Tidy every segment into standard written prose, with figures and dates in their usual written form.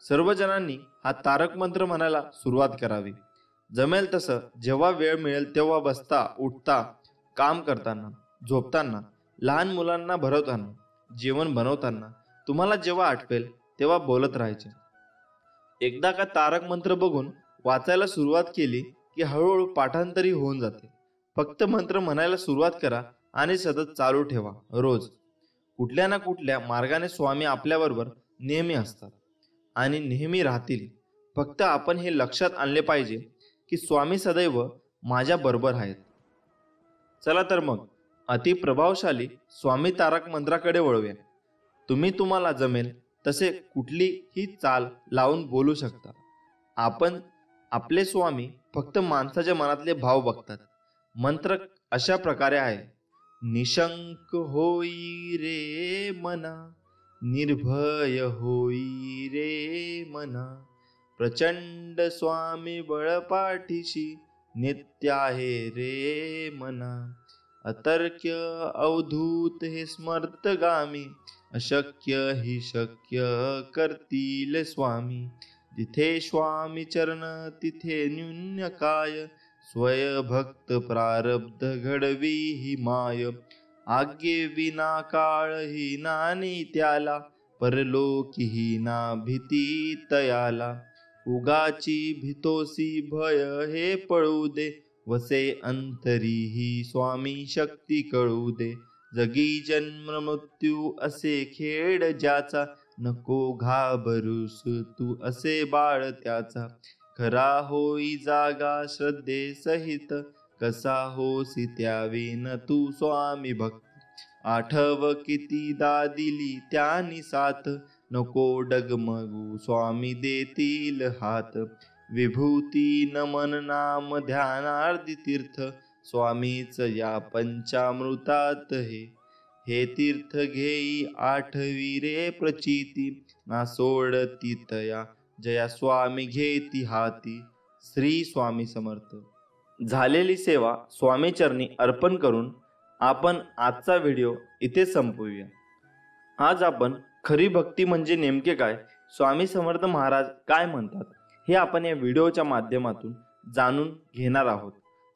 सर्व जणांनी हा तारक मंत्र म्हणायला सुरुवात करावी. जमेल तसं जेव्हा वेळ मिळेल तेव्हा बसता उठता, काम करताना, झोपताना, लहान मुलांना भरवताना, जेवण बनवताना, तुम्हाला जेव्हा आठवेल तेव्हा बोलत राहायचे. एकदा का तारक मंत्र बघून वाचायला सुरुवात केली की हळूहळू पाठांतरी होऊन जाते. फक्त मंत्र म्हणायला सुरुवात करा आणि सतत चालू ठेवा. रोज कुठल्या ना कुठल्या मार्गाने स्वामी आपल्याबरोबर नेहमी असतात आणि नेहमी राहतील. फक्त आपण हे लक्षात आणले पाहिजे की स्वामी सदैव माझ्या बरोबर आहेत. चला तर मग अतिप्रभावशाली स्वामी तारक मंत्राकडे वळूया. तुम्हाला जमेल तसे कुठलीही चाल लावून बोलू शकता. आपण आपले स्वामी फक्त माणसाच्या मनातले भाव बघतात. मंत्र अशा प्रकारे आहे. निशंक होई रे मना, निर्भय होई रे मना, प्रचंड स्वामी बळपाठीशी, नित्य आहे रे मना, अतर्क्य अवधूत हे स्मर्तगामी, अशक्य ही शक्य करतील स्वामी. जिथे स्वामी चरण तिथे न्यून्य काय, स्वय भक्त प्रारब्ध घडवी ही माय. आज्ञे विना काळ ही नानी त्याला, परलोकी ही ना भीती तयाला. उगाची भीतोसी भय हे पळू दे, वसे अंतरी ही स्वामी शक्ती कळू दे. जगी जन्म मृत्यू असे खेळ ज्याचा, नको घाबरूस तू असे बाळ त्याचा. खरा होई जागा श्रद्धे सहित, कसा होसी त्याविन तू स्वामी भक्त. आठव कितीदा दिली त्यांनी साथ, नको डगमगू स्वामी देतील हात. विभूती नमन नाम ध्यानार्धी तीर्थ, स्वामीच या पंचामृतात हे तीर्थ घेई आठवी रे प्रचिती. ना सोडती तया जया स्वामी घेती हाती. श्री स्वामी समर्थ. झालेली सेवा स्वामी चरणी अर्पण करून आपण आजचा व्हिडिओ इथे संपवूया. आज आपण खरी भक्ती म्हणजे नेमके काय, स्वामी समर्थ महाराज काय म्हणतात, हे आपण या व्हिडिओच्या माध्यमातून जाणून घेणार आहोत.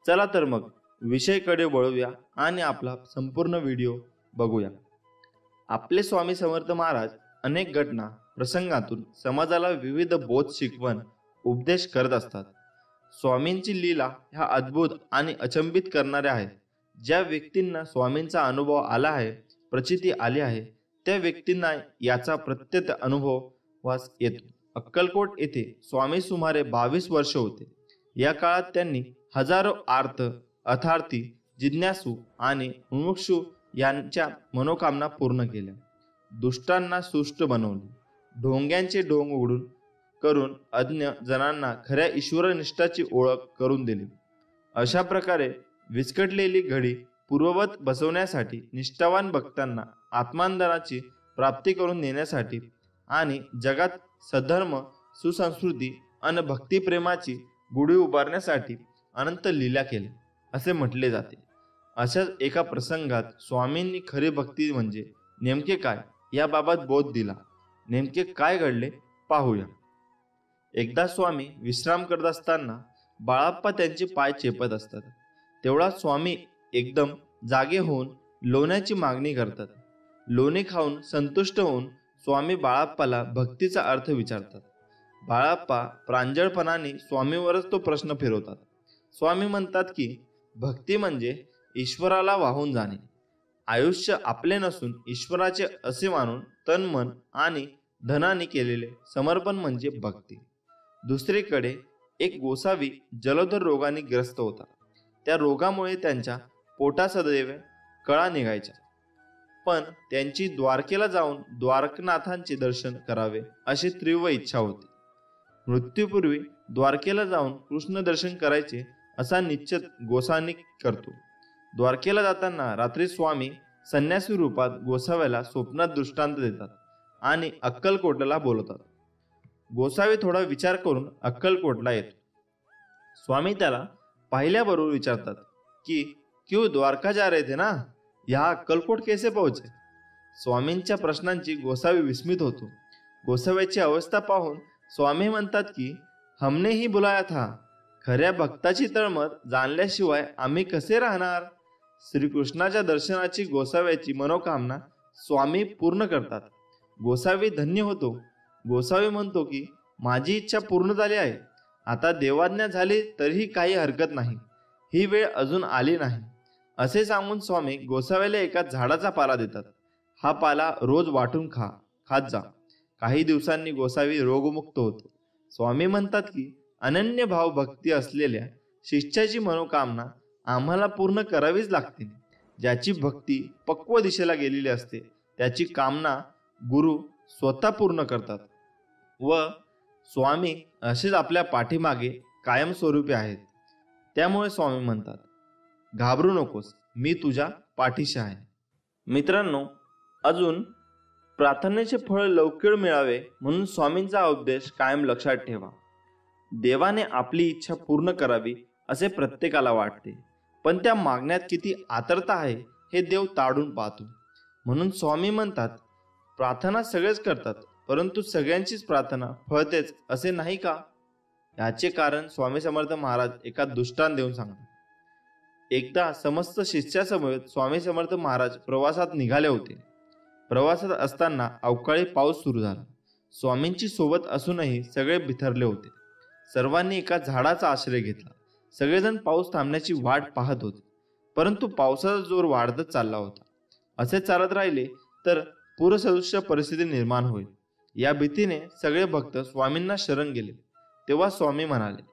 चला तर मग विषयाकडे वळूया आणि आपला संपूर्ण व्हिडिओ बघूया. आपले स्वामी समर्थ महाराज अनेक घटना प्रसंगातून समाजाला विविध बोध शिकवण उपदेश करत असतात. स्वामींची लीला ह्या अद्भुत आणि अचंबित करणाऱ्या आहेत. ज्या व्यक्तींना स्वामींचा अनुभव आला आहे, प्रचिती आली आहे, त्या व्यक्तींना याचा प्रत्यक्ष अनुभव वास येतो. अक्कलकोट येथे स्वामी सुमारे 22 वर्ष होते. या काळात त्यांनी हजारो आर्त, अर्थार्थी, जिज्ञासू आणि मुमुक्षू यांच्या मनोकामना पूर्ण केल्या. दुष्टांना सुष्ट बनवले. ढोंग्यांचे ढोंग उघडून करून अज्ञ जनांना खऱ्या ईश्वरनिष्ठाची ओळख करून दिली. अशा प्रकारे विस्कटलेली घडी पूर्ववत बसवण्यासाठी, निष्ठावान भक्तांना आत्मानंदाची प्राप्ती करून देण्यासाठी आणि जगात सधर्म, सुसंस्कृती आणि भक्तिप्रेमाची गुढी उभारण्यासाठी अनंत लीला केल्या असे म्हटले जाते. अशाच एका प्रसंगात स्वामींनी खरी भक्ती म्हणजे नेमके काय याबाबत बोध दिला. नेमके काय घडले पाहूया. एकदा स्वामी विश्राम करत असताना बाळाप्पा त्यांचे पाय चेपत असतात. तेवढा स्वामी एकदम जागे होऊन लोण्याची मागणी करतात. लोणी खाऊन संतुष्ट होऊन स्वामी बाळाप्पाला भक्तीचा अर्थ विचारतात. बाळाप्पा प्रांजळपणाने स्वामीवरच तो प्रश्न फिरवतात. स्वामी म्हणतात की भक्ती म्हणजे ईश्वराला वाहून जाणे. आयुष्य आपले नसून ईश्वराचे असे मानून तन मन आणि धनाने केलेले समर्पण म्हणजे भक्ती. दुसरीकडे एक गोसावी जलोदर रोगाने ग्रस्त होता. त्या रोगामुळे त्यांच्या पोटा सदैव कळा निघायच्या. पण त्यांची द्वारकेला जाऊन द्वारकनाथांचे दर्शन करावे अशी तीव्र इच्छा होती. मृत्यूपूर्वी द्वारकेला जाऊन कृष्ण दर्शन करायचे असा निश्चय गोसावी करतो. द्वारकेला जाताना रात्री स्वामी संन्यासी रूपात गोसाव्याला स्वप्नात दृष्टांत देतात आणि अक्कलकोटला बोलवतात. गोसावी थोडा विचार करून अक्कलकोटला येतो. स्वामी त्याला पाहिल्याबरोबर विचारतात की क्यों द्वारका जा रहे थे ना, यहाँ अक्कलकोट कैसे पहुंचे. स्वामींच्या प्रश्नांची गोसावी विस्मित होतो. गोसाव्याची अवस्था पाहून स्वामी म्हणतात की हमने ही बुलाया था. खऱ्या भक्ताची तळमळ जाणल्याशिवाय आम्ही कसे राहणार. श्रीकृष्णाच्या दर्शनाची गोसाव्याची मनोकामना स्वामी पूर्ण करतात. गोसावी धन्य होतो. गोसावी म्हणतो की माझी इच्छा पूर्ण झाली आहे. आता देवाज्ञा झाली तरीही काही हरकत नाही. ही वेळ अजून आली नाही. असे सांगून स्वामी गोसाव्याला एका झाडाचा पाला देतात. हा पाला रोज वाटून खात जा. काही दिवसांनी गोसावी रोगमुक्त होतो. स्वामी म्हणतात की अनन्य भाव भक्ती असलेल्या शिष्याची मनोकामना आम्हाला पूर्ण करावीच लागते. ज्याची भक्ती पक्व दिशेला गेलेली असते त्याची कामना गुरु स्वतः पूर्ण करतात व स्वामी असेच आपल्या पाठीमागे कायमस्वरूपी आहेत. त्यामुळे स्वामी म्हणतात, घाबरू नकोस, मी तुझ्या पाठीशी आहे. मित्रांनो, अजून प्रार्थनेचे फळ लवकर मिळावे म्हणून स्वामींचा उपदेश कायम लक्षात ठेवा. देवाने आपली इच्छा पूर्ण करावी असे प्रत्येकाला वाटते, पण त्या मागण्यात किती आतुरता आहे हे देव ताडून पाहतो. म्हणून स्वामी म्हणतात, प्रार्थना सगळेच करतात, परंतु सगळ्यांचीच प्रार्थना फळतेच असे नाही का. याचे कारण स्वामी समर्थ महाराज एका दृष्टांत देऊन सांगतात. एकदा समस्त शिष्यासमोर स्वामी समर्थ महाराज प्रवासात निघाले होते. प्रवासात असताना अवकाळी पाऊस सुरू झाला. स्वामींची सोबत असूनही सगळे बिथरले होते. सर्वांनी एका झाडाचा आश्रय घेतला. सगळेजण पाऊस थांबण्याची वाट पाहत होते, परंतु पावसाचा जोर वाढतच चालला होता. असे चालत राहिले तर पूरसदृश्य परिस्थिती निर्माण होईल या भीतीने सगळे भक्त स्वामींना शरण गेले. तेव्हा स्वामी म्हणाले,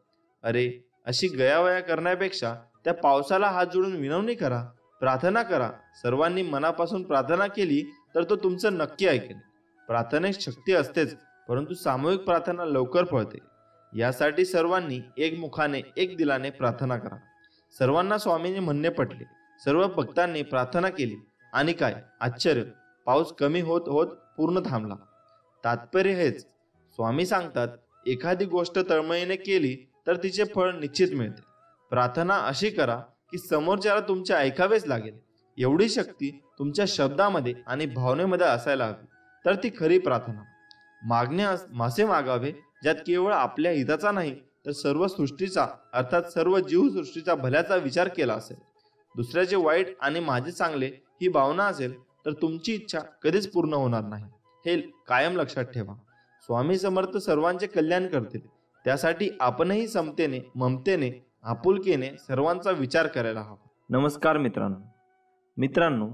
अरे, अशी गयावया करण्यापेक्षा त्या पावसाला हात जोडून विनवणी करा, प्रार्थना करा. सर्वांनी मनापासून प्रार्थना केली तर तो तुमचं नक्की ऐकेल. प्रार्थनेत शक्ती असतेच, परंतु सामूहिक प्रार्थना लवकर फळते. यासाठी सर्वांनी एक मुखाने एक दिलाने प्रार्थना करा. सर्वांना स्वामींचे म्हणणे पटले. सर्व भक्तांनी प्रार्थना केली आणि काय आश्चर्य, पाऊस कमी होत होत पूर्ण थांबला. तात्पर्य हेच, स्वामी सांगतात, एखादी गोष्ट तळमळीने केली तर तिचे फळ निश्चित मिळते. प्रार्थना अशी करा की समोरच्याला तुमचे ऐकावेच लागेल. एवढी शक्ती तुमच्या शब्दामध्ये आणि भावनेमध्ये असायला हवी, तर ती खरी प्रार्थना. मासे मागावे ज्यात केवळ आपल्या हिताचा नाही तर सर्व सृष्टीचा, अर्थात सर्व जीवसृष्टीचा भल्याचा विचार केला असेल. दुसऱ्याचे वाईट आणि माझे चांगले ही भावना असेल तर तुमची इच्छा कधीच पूर्ण होणार नाही. हे कायम लक्षात ठेवा. स्वामी समर्थ सर्वांचे कल्याण करतील. त्यासाठी आपणही समतेने, ममतेने, आपुलकीने सर्वांचा विचार करायला हवा. नमस्कार मित्रांनो,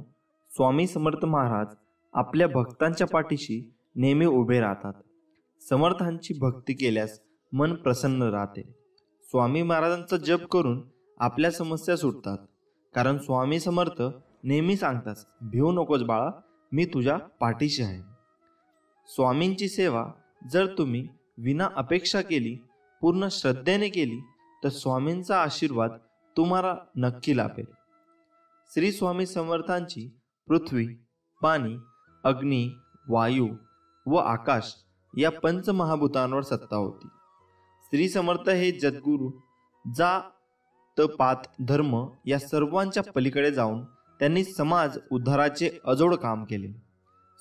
स्वामी समर्थ महाराज आपल्या भक्तांच्या पाठीशी नेहमी उभे राहतात. समर्थांची भक्ती केल्यास मन प्रसन्न राहते. स्वामी महाराजांचा जप करून आपल्या समस्या सुटतात. कारण स्वामी समर्थ नेहमी सांगतात, भिवू नकोस बाळा, मी तुझ्या पाठीशी आहे. स्वामींची सेवा जर तुम्ही विना अपेक्षा केली, पूर्ण श्रद्धेने केली, तर स्वामींचा आशीर्वाद तुम्हाला नक्की लाभेल. श्री स्वामी समर्थांची पृथ्वी, पाणी, अग्नी, वायू व आकाश या पंचमहाभूतांवर सत्ता होती. श्री समर्थ हे जगद्गुरू जात पात धर्म या सर्वांच्या पलीकडे जाऊन त्यांनी समाज उद्धाराचे अजोड काम केले.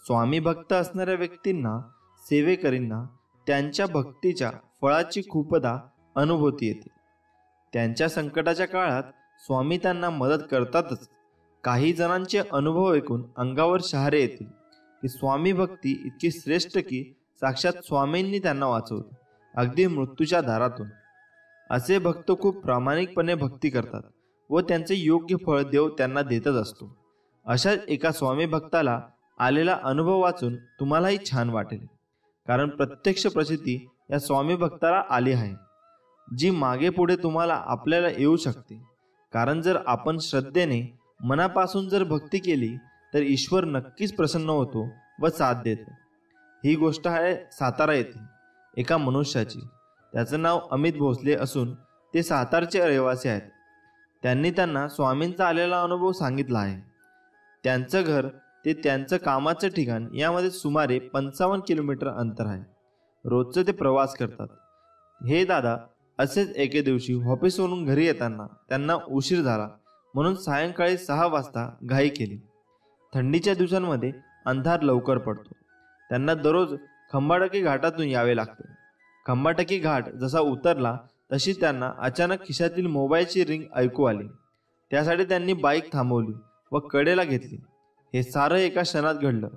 स्वामी भक्त असणाऱ्या व्यक्तींना, सेवेकरींना त्यांच्या भक्तीच्या फळाची खूपदा अनुभूती येते. त्यांच्या संकटाच्या काळात स्वामी त्यांना मदत करतातच. काही जणांचे अनुभव ऐकून अंगावर शहारे येतील की स्वामी भक्ती इतकी श्रेष्ठ की साक्षात स्वामींनी त्यांना वाचवलं, अगदी मृत्यूच्या दारातून. असे भक्त खूप प्रामाणिकपणे भक्ती करतात व त्यांचे योग्य फळ देव त्यांना देतच असतो. अशाच एका स्वामी भक्ताला आलेला अनुभव वाचून तुम्हालाही छान वाटेल. कारण प्रत्यक्ष प्रसिद्धी या स्वामी भक्ताला आली आहे, जी मागे पुढे तुम्हाला आपल्याला येऊ शकते. कारण जर आपण श्रद्धेने, मनापासून जर भक्ती केली तर ईश्वर नक्कीच प्रसन्न होतो व साथ देतो. ही गोष्ट आहे सातारा येथील एका मनुष्याची. त्याचं नाव अमित भोसले असून ते सातारचे रहिवासी आहेत. त्यांनी त्यांना स्वामींचा आलेला अनुभव सांगितला आहे. त्यांचं घर ते त्यांचं कामाचं ठिकाण यामध्ये सुमारे 55 किलोमीटर अंतर आहे. रोजचं ते प्रवास करतात. हे दादा असेच एके दिवशी ऑफिसवरून घरी येताना त्यांना उशीर झाला म्हणून सायंकाळी 6 वाजता घाई केली. थंडीच्या दिवसांमध्ये अंधार लवकर पडतो. त्यांना दररोज खंबाडकी घाटातून यावे लागते. खंबाटकी घाट जसा उतरला तशी त्यांना अचानक खिशातील मोबाईलची रिंग ऐकू आली. त्यासाठी त्यांनी बाईक थांबवली व कडेला घेतली. हे सारं एका क्षणात घडलं.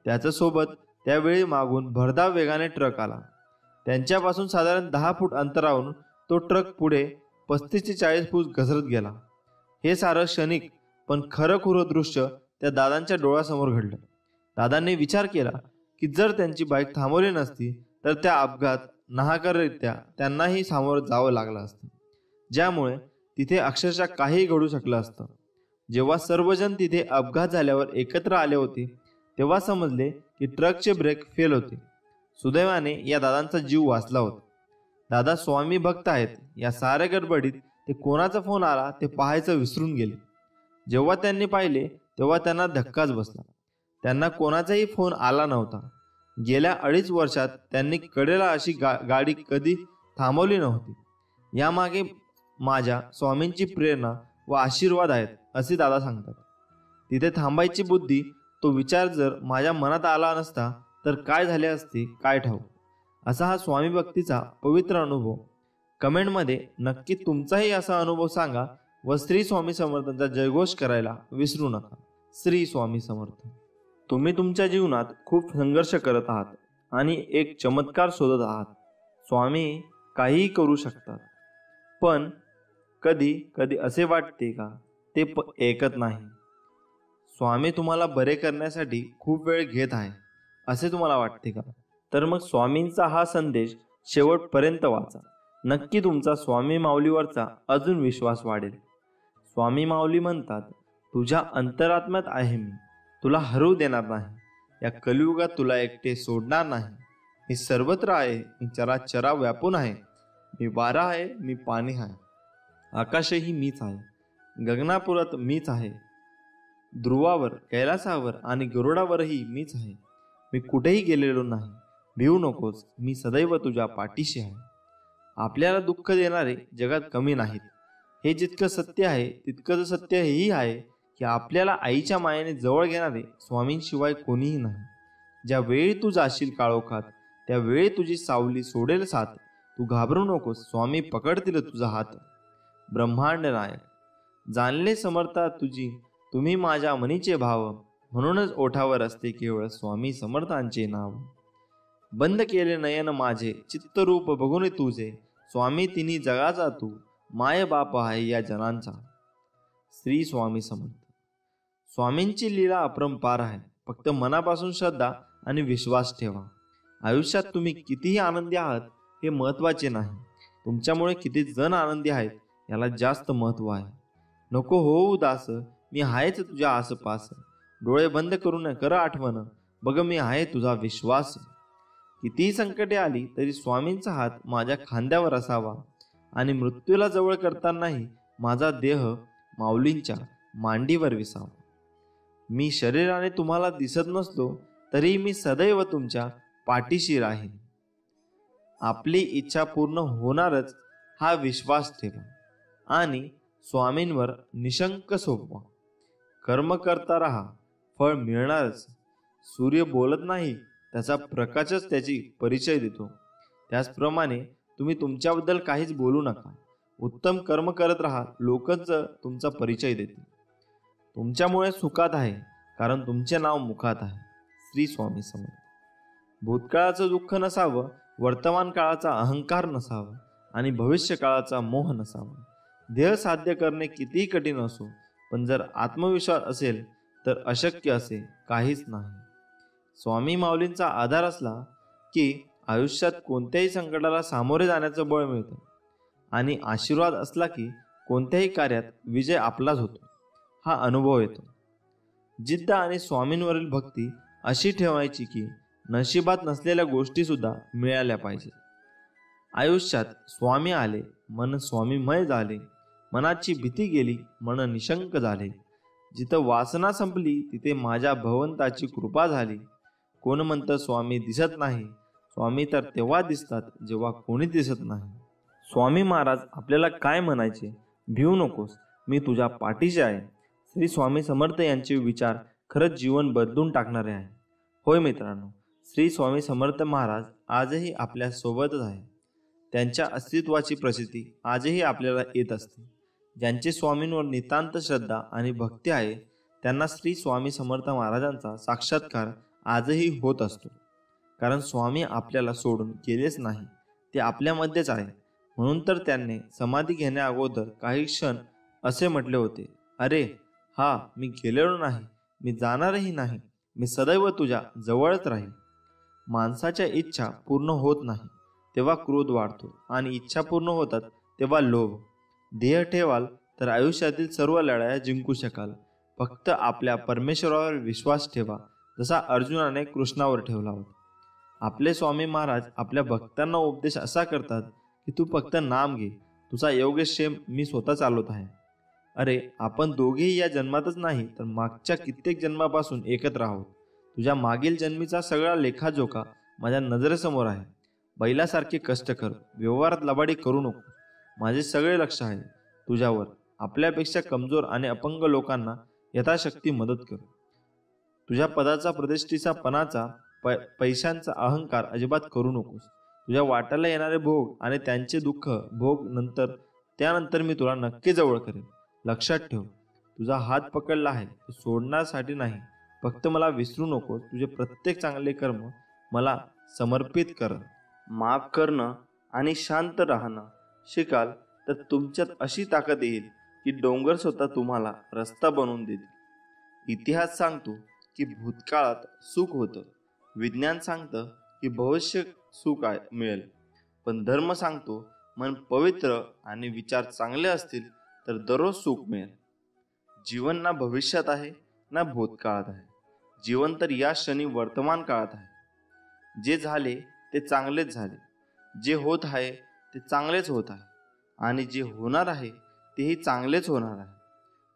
त्याच्यासोबत त्यावेळी मागून भरधाव वेगाने ट्रक आला. त्यांच्यापासून साधारण 10 फूट अंतरावरून तो ट्रक पुढे 35 ते 40 फूट घसरत गेला. हे सारं क्षणिक पण खरंखुरं दृश्य त्या दादांच्या डोळ्यासमोर घडलं. दादांनी विचार केला की जर त्यांची बाईक थांबवली नसती तर त्या अपघात नाहकरित्या त्यांनाही सामोरं जावं लागलं असतं, ज्यामुळे तिथे अक्षरशः काही घडू शकलं असतं. जेव्हा सर्वजण तिथे अपघात झाल्यावर एकत्र आले होते तेव्हा समजले की ट्रकचे ब्रेक फेल होते. सुदैवाने या दादांचा जीव वाचला होता. दादा स्वामी भक्त आहेत. या साऱ्या गडबडीत ते कोणाचा फोन आला ते पाहायचं विसरून गेले. जेव्हा त्यांनी पाहिले तेव्हा त्यांना धक्काच बसला. त्यांना कोणाचाही फोन आला नव्हता. गेल्या 2.5 वर्षात त्यांनी कडेला अशी गाडी कधी थांबवली नव्हती. यामागे माझ्या स्वामींची प्रेरणा व आशीर्वाद आहेत असे दादा सांगतात. तिथे थांबायची बुद्धी, तो विचार जर माझ्या मनात आला नसता तर काय झाले असते काय ठाऊक. असा हा स्वामी भक्तीचा पवित्र अनुभव. कमेंटमध्ये नक्की तुमचाही असा अनुभव सांगा व श्री स्वामी समर्थांचा जयघोष करायला विसरू नका. श्री स्वामी समर्थ. तुम्ही तुमच्या जीवनात खूप संघर्ष करत आहात आणि एक चमत्कार शोधत आहात. स्वामी काहीही करू शकतात, पण कधी कधी असे वाटते का ते ऐकत नाही. स्वामी तुम्हाला बरे करण्यासाठी खूप वेळ घेत आहे असे तुम्हाला वाटते का? तर मग स्वामींचा हा संदेश शेवटपर्यंत वाचा. नक्की तुमचा स्वामी माऊलीवरचा अजून विश्वास वाढेल. स्वामी माऊली म्हणतात, तुझ्या अंतरात्म्यात आहे मी, तुला हरवू देणार नाही. या कलियुगात तुला एकटे सोडणार नाही. मी सर्वत्र आहे, मी चराचरा व्यापून आहे. मी वारा आहे, मी पाणी आहे, आकाशही मीच आहे, गगनापुरात मीच आहे, ध्रुवावर, कैलासावर आणि गरुडावरही मीच आहे. मी कुठेही गेलेलो नाही. भिवू नकोस, मी सदैव तुझ्या पाठीशी आहे. आपल्याला दुःख देणारे जगात कमी नाहीत. हे जितकं सत्य आहे तितकंच सत्य हेही आहे की आपल्याला आईच्या मायेने जवळ घेणारे स्वामींशिवाय कोणीही नाही. ज्या वेळी तू जाशील काळोखात त्यावेळी तुझी सावली सोडेल साथ. तू घाबरू नकोस, स्वामी पकडतील तुझा हात. ब्रह्मांड नायक जाणले समर्था तुझी, तुम्ही माझ्या मनीचे भाव. म्हणूनच ओठावर असते केवळ स्वामी समर्थांचे नाव. बंद केले नयन माझे, चित्तरूप बघून तुझे. स्वामी तिन्ही जगाचा तू, माय बाप आहे या जनांचा. श्री स्वामी समर्थ. स्वामींची लीला अपरंपार आहे. फक्त मनापासून श्रद्धा आणि विश्वास ठेवा. आयुष्यात तुम्ही कितीही आनंदी आहात हे महत्त्वाचे नाही, तुमच्यामुळे किती जण आनंदी आहेत याला जास्त महत्त्व आहे. नको हो उदास, मी आहेच तुझ्या आसपास. डोळे बंद करून कर आठवण, बघ मी आहे तुझा विश्वास. कितीही संकटे आली तरी स्वामींचा हात माझ्या खांद्यावर असावा आणि मृत्यूला जवळ करतानाही माझा देह माऊलींच्या मांडीवर विसावा. मी शरीराने तुम्हाला दिसत नसलो तरी मी सदैव तुमच्या पाठीशी राहीन. आपली इच्छा पूर्ण होणारच हा विश्वास ठेवा आणि स्वामींवर निशंक सोपवा. कर्म करता राहा, फळ मिळणारच. सूर्य बोलत नाही, त्याचा प्रकाशच त्याची परिचय देतो. त्याचप्रमाणे तुम्ही तुमच्याबद्दल काहीच बोलू नका. उत्तम कर्म करत राहा, लोकच तुमचा परिचय देतील. तुमच्यामुळे सुखात आहे कारण तुमचे नाव मुखात आहे. श्री स्वामी समर्थ. भूतकाळाचं दुःख नसावं, वर्तमान काळाचा अहंकार नसावा आणि भविष्य काळाचा मोह नसावा. ध्येय साध्य करणे कितीही कठीण असो, पण जर आत्मविश्वास असेल तर अशक्य असे काहीच नाही. स्वामी माऊलींचा आधार असला की आयुष्यात कोणत्याही संकटाला सामोरे जाण्याचं बळ मिळतं आणि आशीर्वाद असला की कोणत्याही कार्यात विजय आपलाच होतो. हा अनुभव येतो. जिद्द आणि स्वामींवरील भक्ती अशी ठेवायची की नशिबात नसलेल्या गोष्टी सुद्धा मिळाल्या पाहिजेत. आयुष्यात स्वामी आले, मन स्वामीमय झाले. मनाची भीती गेली, मन निशंक झाले. जिथं वासना संपली तिथे माझ्या भगवंताची कृपा झाली. कोण म्हणतं स्वामी दिसत नाही, स्वामी तर तेव्हा दिसतात जेव्हा कोणी दिसत नाही. स्वामी महाराज आपल्याला काय म्हणायचे? भिवू नकोस, मी तुझ्या पाठीशी आहे. श्री स्वामी समर्थ यांचे विचार खरंच जीवन बदलून टाकणारे आहे. होय मित्रांनो, श्री स्वामी समर्थ महाराज आजही आपल्या सोबतच आहे. त्यांच्या अस्तित्वाची प्रसिद्धी आजही आपल्याला येत असते. ज्यांचे स्वामींवर नितांत श्रद्धा आणि भक्ती आहे त्यांना श्री स्वामी समर्थ महाराजांचा साक्षात्कार आजही होत असतो. कारण स्वामी आपल्याला सोडून गेलेच नाही, ते आपल्यामध्येच आहे. म्हणून तर त्यांनी समाधी घेण्या अगोदर काही क्षण असे म्हटले होते, अरे हा मी गेलेलो नाही, मी जाणारही नाही, मी सदैव तुझ्या जवळच राहील. माणसाच्या इच्छा पूर्ण होत नाही तेव्हा क्रोध वाढतो आणि इच्छा पूर्ण होतात तेव्हा लोभ. देह ठेवाल तर आयुष्यातील सर्व लढाया जिंकू शकाल. फक्त आपल्या परमेश्वरावर विश्वास ठेवा, जसा अर्जुनाने कृष्णावर ठेवला होता. आपले स्वामी महाराज आपल्या भक्तांना उपदेश असा करतात की तू फक्त नाम घे, तुझा योगक्षेम मी स्वतः चालवत आहे. अरे आपण दोघेही या जन्मातच नाही तर मागच्या कित्येक जन्मापासून एकत्र आहोत. तुझ्या मागील जन्मीचा सगळा लेखाजोखा माझ्या नजरेसमोर आहे. बैलासारखे कष्ट कर, व्यवहारात लबाडी करू नको. माझे सगळे लक्ष आहे तुझ्यावर. आपल्यापेक्षा कमजोर आणि अपंग लोकांना यथाशक्ती मदत कर. तुझ्या पदाचा, प्रतिष्ठेचा, पणाचा, पैशांचा अहंकार अजिबात करू नकोस. तुझ्या वाट्याला येणारे भोग आणि त्यांचे दुःख भोग त्यानंतर मी तुला नक्की जवळ करेन. लक्षात ठेव, तुझा हात पकडला आहे तो सोडण्यासाठी नाही. फक्त मला विसरू नको. तुझे प्रत्येक चांगले कर्म मला समर्पित कर. माफ करणं आणि शांत राहणं शिकाल तर तुमच्यात अशी ताकद येईल की डोंगर स्वतः तुम्हाला रस्ता बनवून देतील. इतिहास सांगतो की भूतकाळात सुख होतं. विज्ञान सांगतं की भविष्य सुख मिळेल. पण धर्म सांगतो मन पवित्र आणि विचार चांगले असतील तर दररोज सुख मिळेल. जीवन ना भविष्यात आहे ना भूतकाळात आहे. जीवन तर या क्षणी वर्तमान काळात आहे. जे झाले ते चांगलेच झाले, जे होत आहे ते चांगलेच होत आहे आणि जे होणार आहे तेही चांगलेच होणार आहे.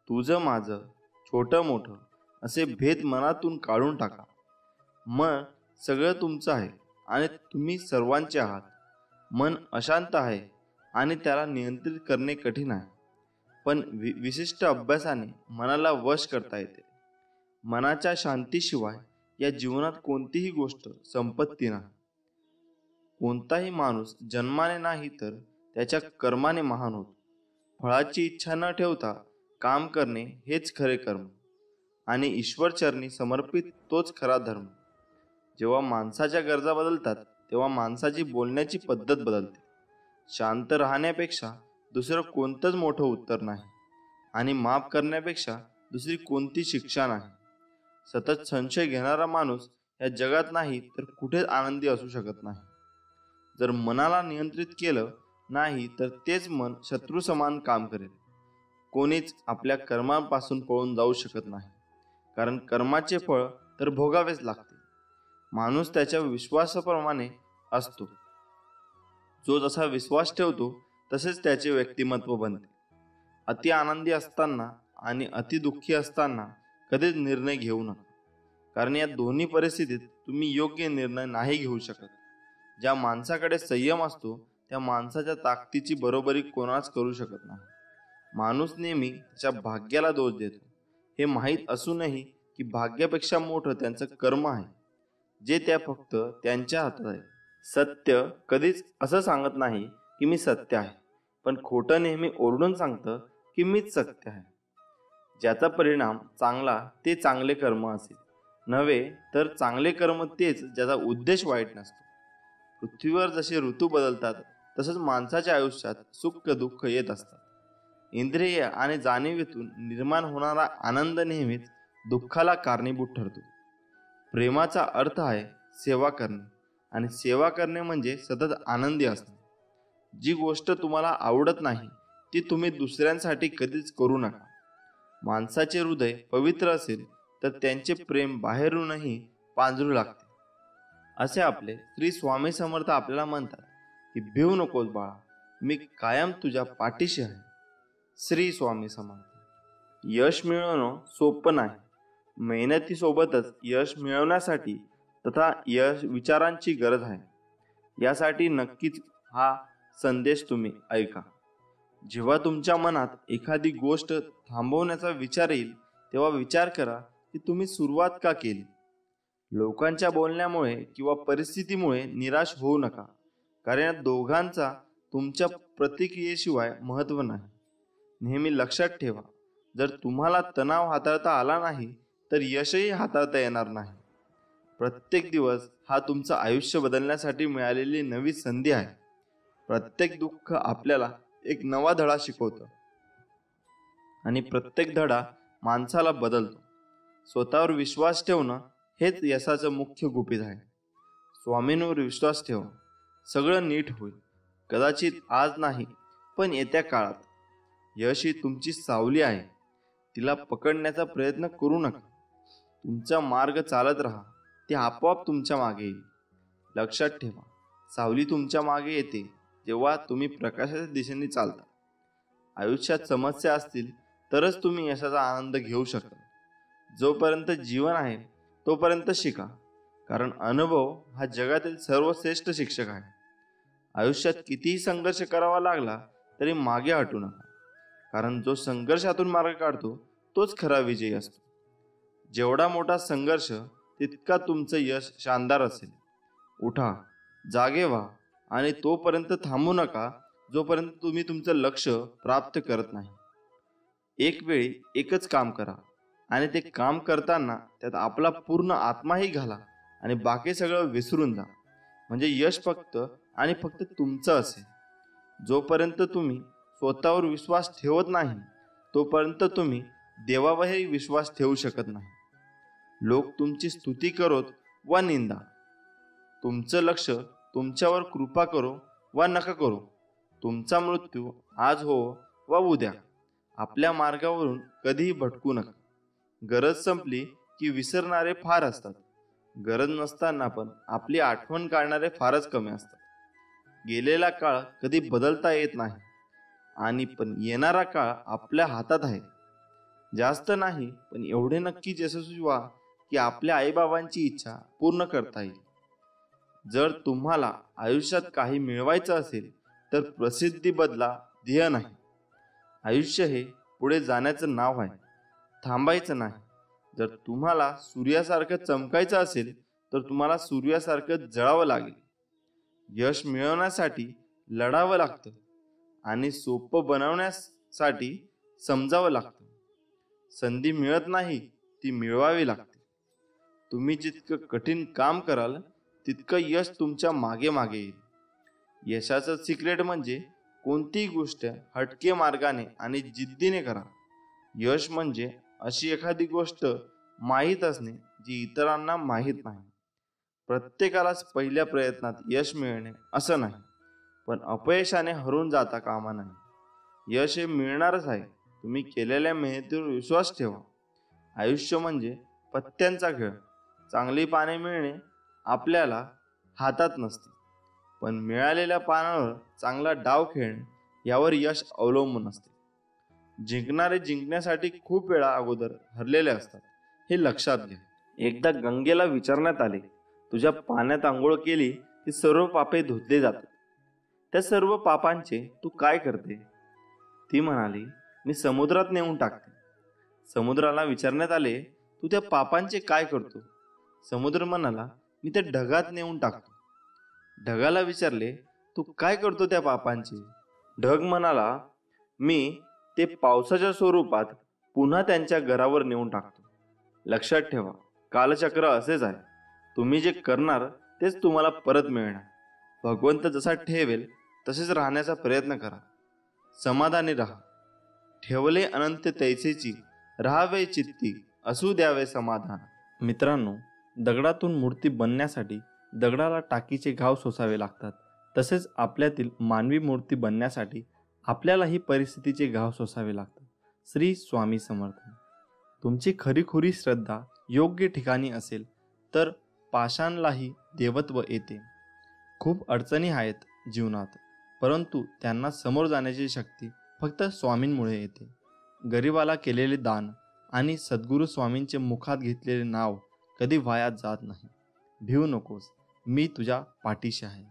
तुझं माझं, छोटं मोठं असे भेद मनातून काढून टाका. मन सगळं तुमचं आहे आणि तुम्ही सर्वांचे आहात. मन अशांत आहे आणि त्याला नियंत्रित करणे कठीण आहे. पण विशिष्ट अभ्यासाने मनाला वश करता येते. मनाच्या शांतीशिवाय या जीवनात कोणतीही गोष्ट संपत्ती नाही. कोणताही माणूस जन्माने नाही तर त्याच्या कर्माने महान होतो. फळाची इच्छा न ठेवता काम करणे हेच खरे कर्म आणि ईश्वरचरणी समर्पित तोच खरा धर्म. जेव्हा माणसाच्या गरजा बदलतात तेव्हा माणसाची बोलण्याची पद्धत बदलते. शांत राहण्यापेक्षा दुसरं कोणतंच मोठं उत्तर नाही आणि माफ करण्यापेक्षा दुसरी कोणती शिक्षा नाही. सतत संशय घेणारा माणूस या जगात नाही तर कुठेच आनंदी असू शकत नाही. जर मनाला नियंत्रित केलं नाही तर तेच मन शत्रू समान काम करेल. कोणीच आपल्या कर्मांपासून पळून जाऊ शकत नाही, कारण कर्माचे फळ तर भोगावेच लागते. माणूस त्याच्या विश्वासाप्रमाणे असतो. जो जसा विश्वास ठेवतो तसेच त्याचे व्यक्तिमत्व बनते. अति आनंदी असताना आणि अति दुःखी असताना कधीच निर्णय घेऊ नका, कारण या दोन्ही परिस्थितीत तुम्ही योग्य निर्णय नाही घेऊ शकत. ज्या माणसाकडे संयम असतो त्या माणसाच्या ताकदीची बरोबरी कोणाच करू शकत नाही. माणूस नेहमी त्याच्या भाग्याला दोष देतो, हे माहीत असूनही की भाग्यापेक्षा मोठं त्यांचं कर्म आहे, जे त्या फक्त त्यांच्या हातात आहे. सत्य कधीच असं सांगत नाही की मी सत्य आहे, पण खोटं नेहमी ओरडून सांगतं की मीच सत्य आहे. ज्याचा परिणाम चांगला ते चांगले कर्म असेल, नव्हे तर चांगले कर्म तेच ज्याचा उद्देश वाईट नसतो. पृथ्वीवर जसे ऋतू बदलतात तसंच माणसाच्या आयुष्यात सुख दुःख येत असतात. इंद्रिय आणि जाणीवेतून निर्माण होणारा आनंद नेहमीच दुःखाला कारणीभूत ठरतो. प्रेमाचा अर्थ आहे सेवा करणे आणि सेवा करणे म्हणजे सतत आनंदी असणे. जी गोष्ट तुम्हाला आवडत नाही ती तुम्ही दुसऱ्यांसाठी कधीच करू नका. माणसाचे हृदय पवित्र असेल तर त्यांचे प्रेम बाहेरूनही पांजरू लागते. असे आपले श्री स्वामी समर्थ आपल्याला म्हणतात की भिवू नकोस बाळा, मी कायम तुझ्या पाठीशी आहे. श्री स्वामी समर्थ. यश मिळवणं सोपं नाही. मेहनतीसोबतच यश मिळवण्यासाठी तथा यश विचारांची गरज आहे. यासाठी नक्कीच हा संदेश तुम्ही ऐका. जेव्हा तुमच्या मनात एखादी गोष्ट थांबवण्याचा विचार येईल तेव्हा विचार करा की तुम्ही सुरुवात का केली. लोकांच्या बोलण्यामुळे किंवा परिस्थितीमुळे निराश होऊ नका, कारण या दोघांचा तुमच्या प्रतिक्रियेशिवाय महत्त्व नाही. नेहमी लक्षात ठेवा, जर तुम्हाला तणाव हाताळता आला नाही तर यशही हाताळता येणार नाही. प्रत्येक दिवस हा तुमचं आयुष्य बदलण्यासाठी मिळालेली नवी संधी आहे. प्रत्येक दुःख आपल्याला एक नवा धडा शिकवतं आणि प्रत्येक धडा माणसाला बदलतो. स्वतःवर विश्वास ठेवणं हेच यशाचं मुख्य गुपित आहे. स्वामींवर विश्वास ठेवा, सगळं नीट होईल. कदाचित आज नाही, पण येत्या काळात. यश ही तुमची सावली आहे, तिला पकडण्याचा प्रयत्न करू नका. तुमचा मार्ग चालत राहा, ते आपोआप तुमच्या मागे येईल. लक्षात ठेवा, सावली तुमच्या मागे येते जेव्हा तुम्ही प्रकाशाच्या दिशेने चालता. आयुष्यात समस्या असतील तरच तुम्ही यशाचा आनंद घेऊ शकाल. जोपर्यंत जीवन आहे तोपर्यंत शिका, कारण अनुभव हा जगातील सर्वश्रेष्ठ शिक्षक आहे. आयुष्यात कितीही संघर्ष करावा लागला तरी मागे हटू नका, कारण जो संघर्षातून मार्ग काढतो तोच खरा विजयी असतो. जेवढा मोठा संघर्ष तितका तुमचं यश शानदार असेल. उठा, जागे व्हा आणि तोपर्यंत थांबू नका जोपर्यंत तुम्ही तुमचं लक्ष प्राप्त करत नाही. एक वेळी एकच काम करा आणि ते काम करताना त्यात आपला पूर्ण आत्माही घाला आणि बाकी सगळं विसरून जा. म्हणजे यश फक्त आणि फक्त तुमचं असेल. जोपर्यंत तुम्ही स्वतःवर विश्वास ठेवत नाही तोपर्यंत तुम्ही देवावरही विश्वास ठेवू शकत नाही. लोक तुमची स्तुती करोत वा निंदा, तुमचं लक्ष तुमच्यावर कृपा करो वा नका करो, तुमचा मृत्यू आज हो वा उद्या, आपल्या मार्गावरून कधीही भटकू नका. गरज संपली की विसरणारे फार असतात, गरज नसताना पण आपली आठवण काढणारे फारच कमी असतात. गेलेला काळ कधी बदलता येत नाही आणि पण येणारा काळ आपल्या हातात आहे. जास्त नाही, पण एवढे नक्कीच यशस्वी व्हा की आपल्या आईबाबांची इच्छा पूर्ण करता येईल. जर तुम्हाला आयुष्यात काही मिळवायचं असेल तर प्रसिद्धी बदला, ध्येय नाही. आयुष्य हे पुढे जाण्याचं नाव आहे, थांबायचं नाही. जर तुम्हाला सूर्यासारखं चमकायचं असेल तर तुम्हाला सूर्यासारखं जळावं लागेल. यश मिळवण्यासाठी लढावं लागतं आणि सोपं बनवण्यासाठी समजावं लागतं. संधी मिळत नाही, ती मिळवावी लागते. तुम्ही जितकं कठीण काम कराल तितकं यश तुमच्या मागे मागे येईल. यशाचं सिक्रेट म्हणजे कोणतीही गोष्ट हटके मार्गाने आणि जिद्दीने करा. यश म्हणजे अशी एखादी गोष्ट माहीत असणे जी इतरांना माहीत नाही. प्रत्येकालाच पहिल्या प्रयत्नात यश मिळणे असं नाही, पण अपयशाने हरून जाता कामा नाही. यश हे मिळणारच आहे. तुम्ही केलेल्या मेहनतीवर विश्वास ठेवा. आयुष्य म्हणजे पत्त्यांचा खेळ. चांगली पाने मिळणे आपल्याला हातात नसते, पण मिळालेल्या पानावर चांगला डाव खेळणे यावर यश अवलंबून असते. जिंकणारे जिंकण्यासाठी खूप वेळा अगोदर हरलेले असतात, हे लक्षात घ्या. एकदा गंगेला विचारण्यात आले, तुझ्या पाण्यात आंघोळ केली की सर्व पापे धुतले जातात, त्या सर्व पापांचे तू काय करते? ती म्हणाली, मी समुद्रात नेऊन टाकते. समुद्राला विचारण्यात आले, तू त्या पापांचे काय करतो? समुद्र म्हणाला, मी त्या ढगात नेऊन टाकतो. ढगाला विचारले, तू काय करतो त्या पापांचे? ढग म्हणाला, मी ते पावसाच्या स्वरूपात पुन्हा त्यांच्या घरावर नेऊन टाकतो. लक्षात ठेवा, कालचक्र असेच आहे. तुम्ही जे करणार तेच तुम्हाला परत मिळणार. भगवंत जसा ठेवेल तसेच राहण्याचा प्रयत्न करा. समाधानी राहा. ठेवले अनंत तैसेची, राहावे चित्ती, असू द्यावे समाधान. मित्रांनो, दगडातून मूर्ती बनण्यासाठी दगडाला टाकीचे घाव सोसावे लागतात. तसेच आपल्यातील मानवी मूर्ती बनण्यासाठी आपल्यालाही परिस्थितीचे घाव सोसावे लागतात. श्री स्वामी समर्थ. तुमची खरीखुरी श्रद्धा योग्य ठिकाणी असेल तर पाषाणलाही देवत्व येते. खूप अडचणी आहेत जीवनात, परंतु त्यांना समोर जाण्याची शक्ती फक्त स्वामींमुळे येते. गरिबाला केलेले दान आणि सद्गुरू स्वामींचे मुखात घेतलेले नाव कधी वाया जात नाही. भिवू नकोस, मी तुझ्या पाठीशी आहे.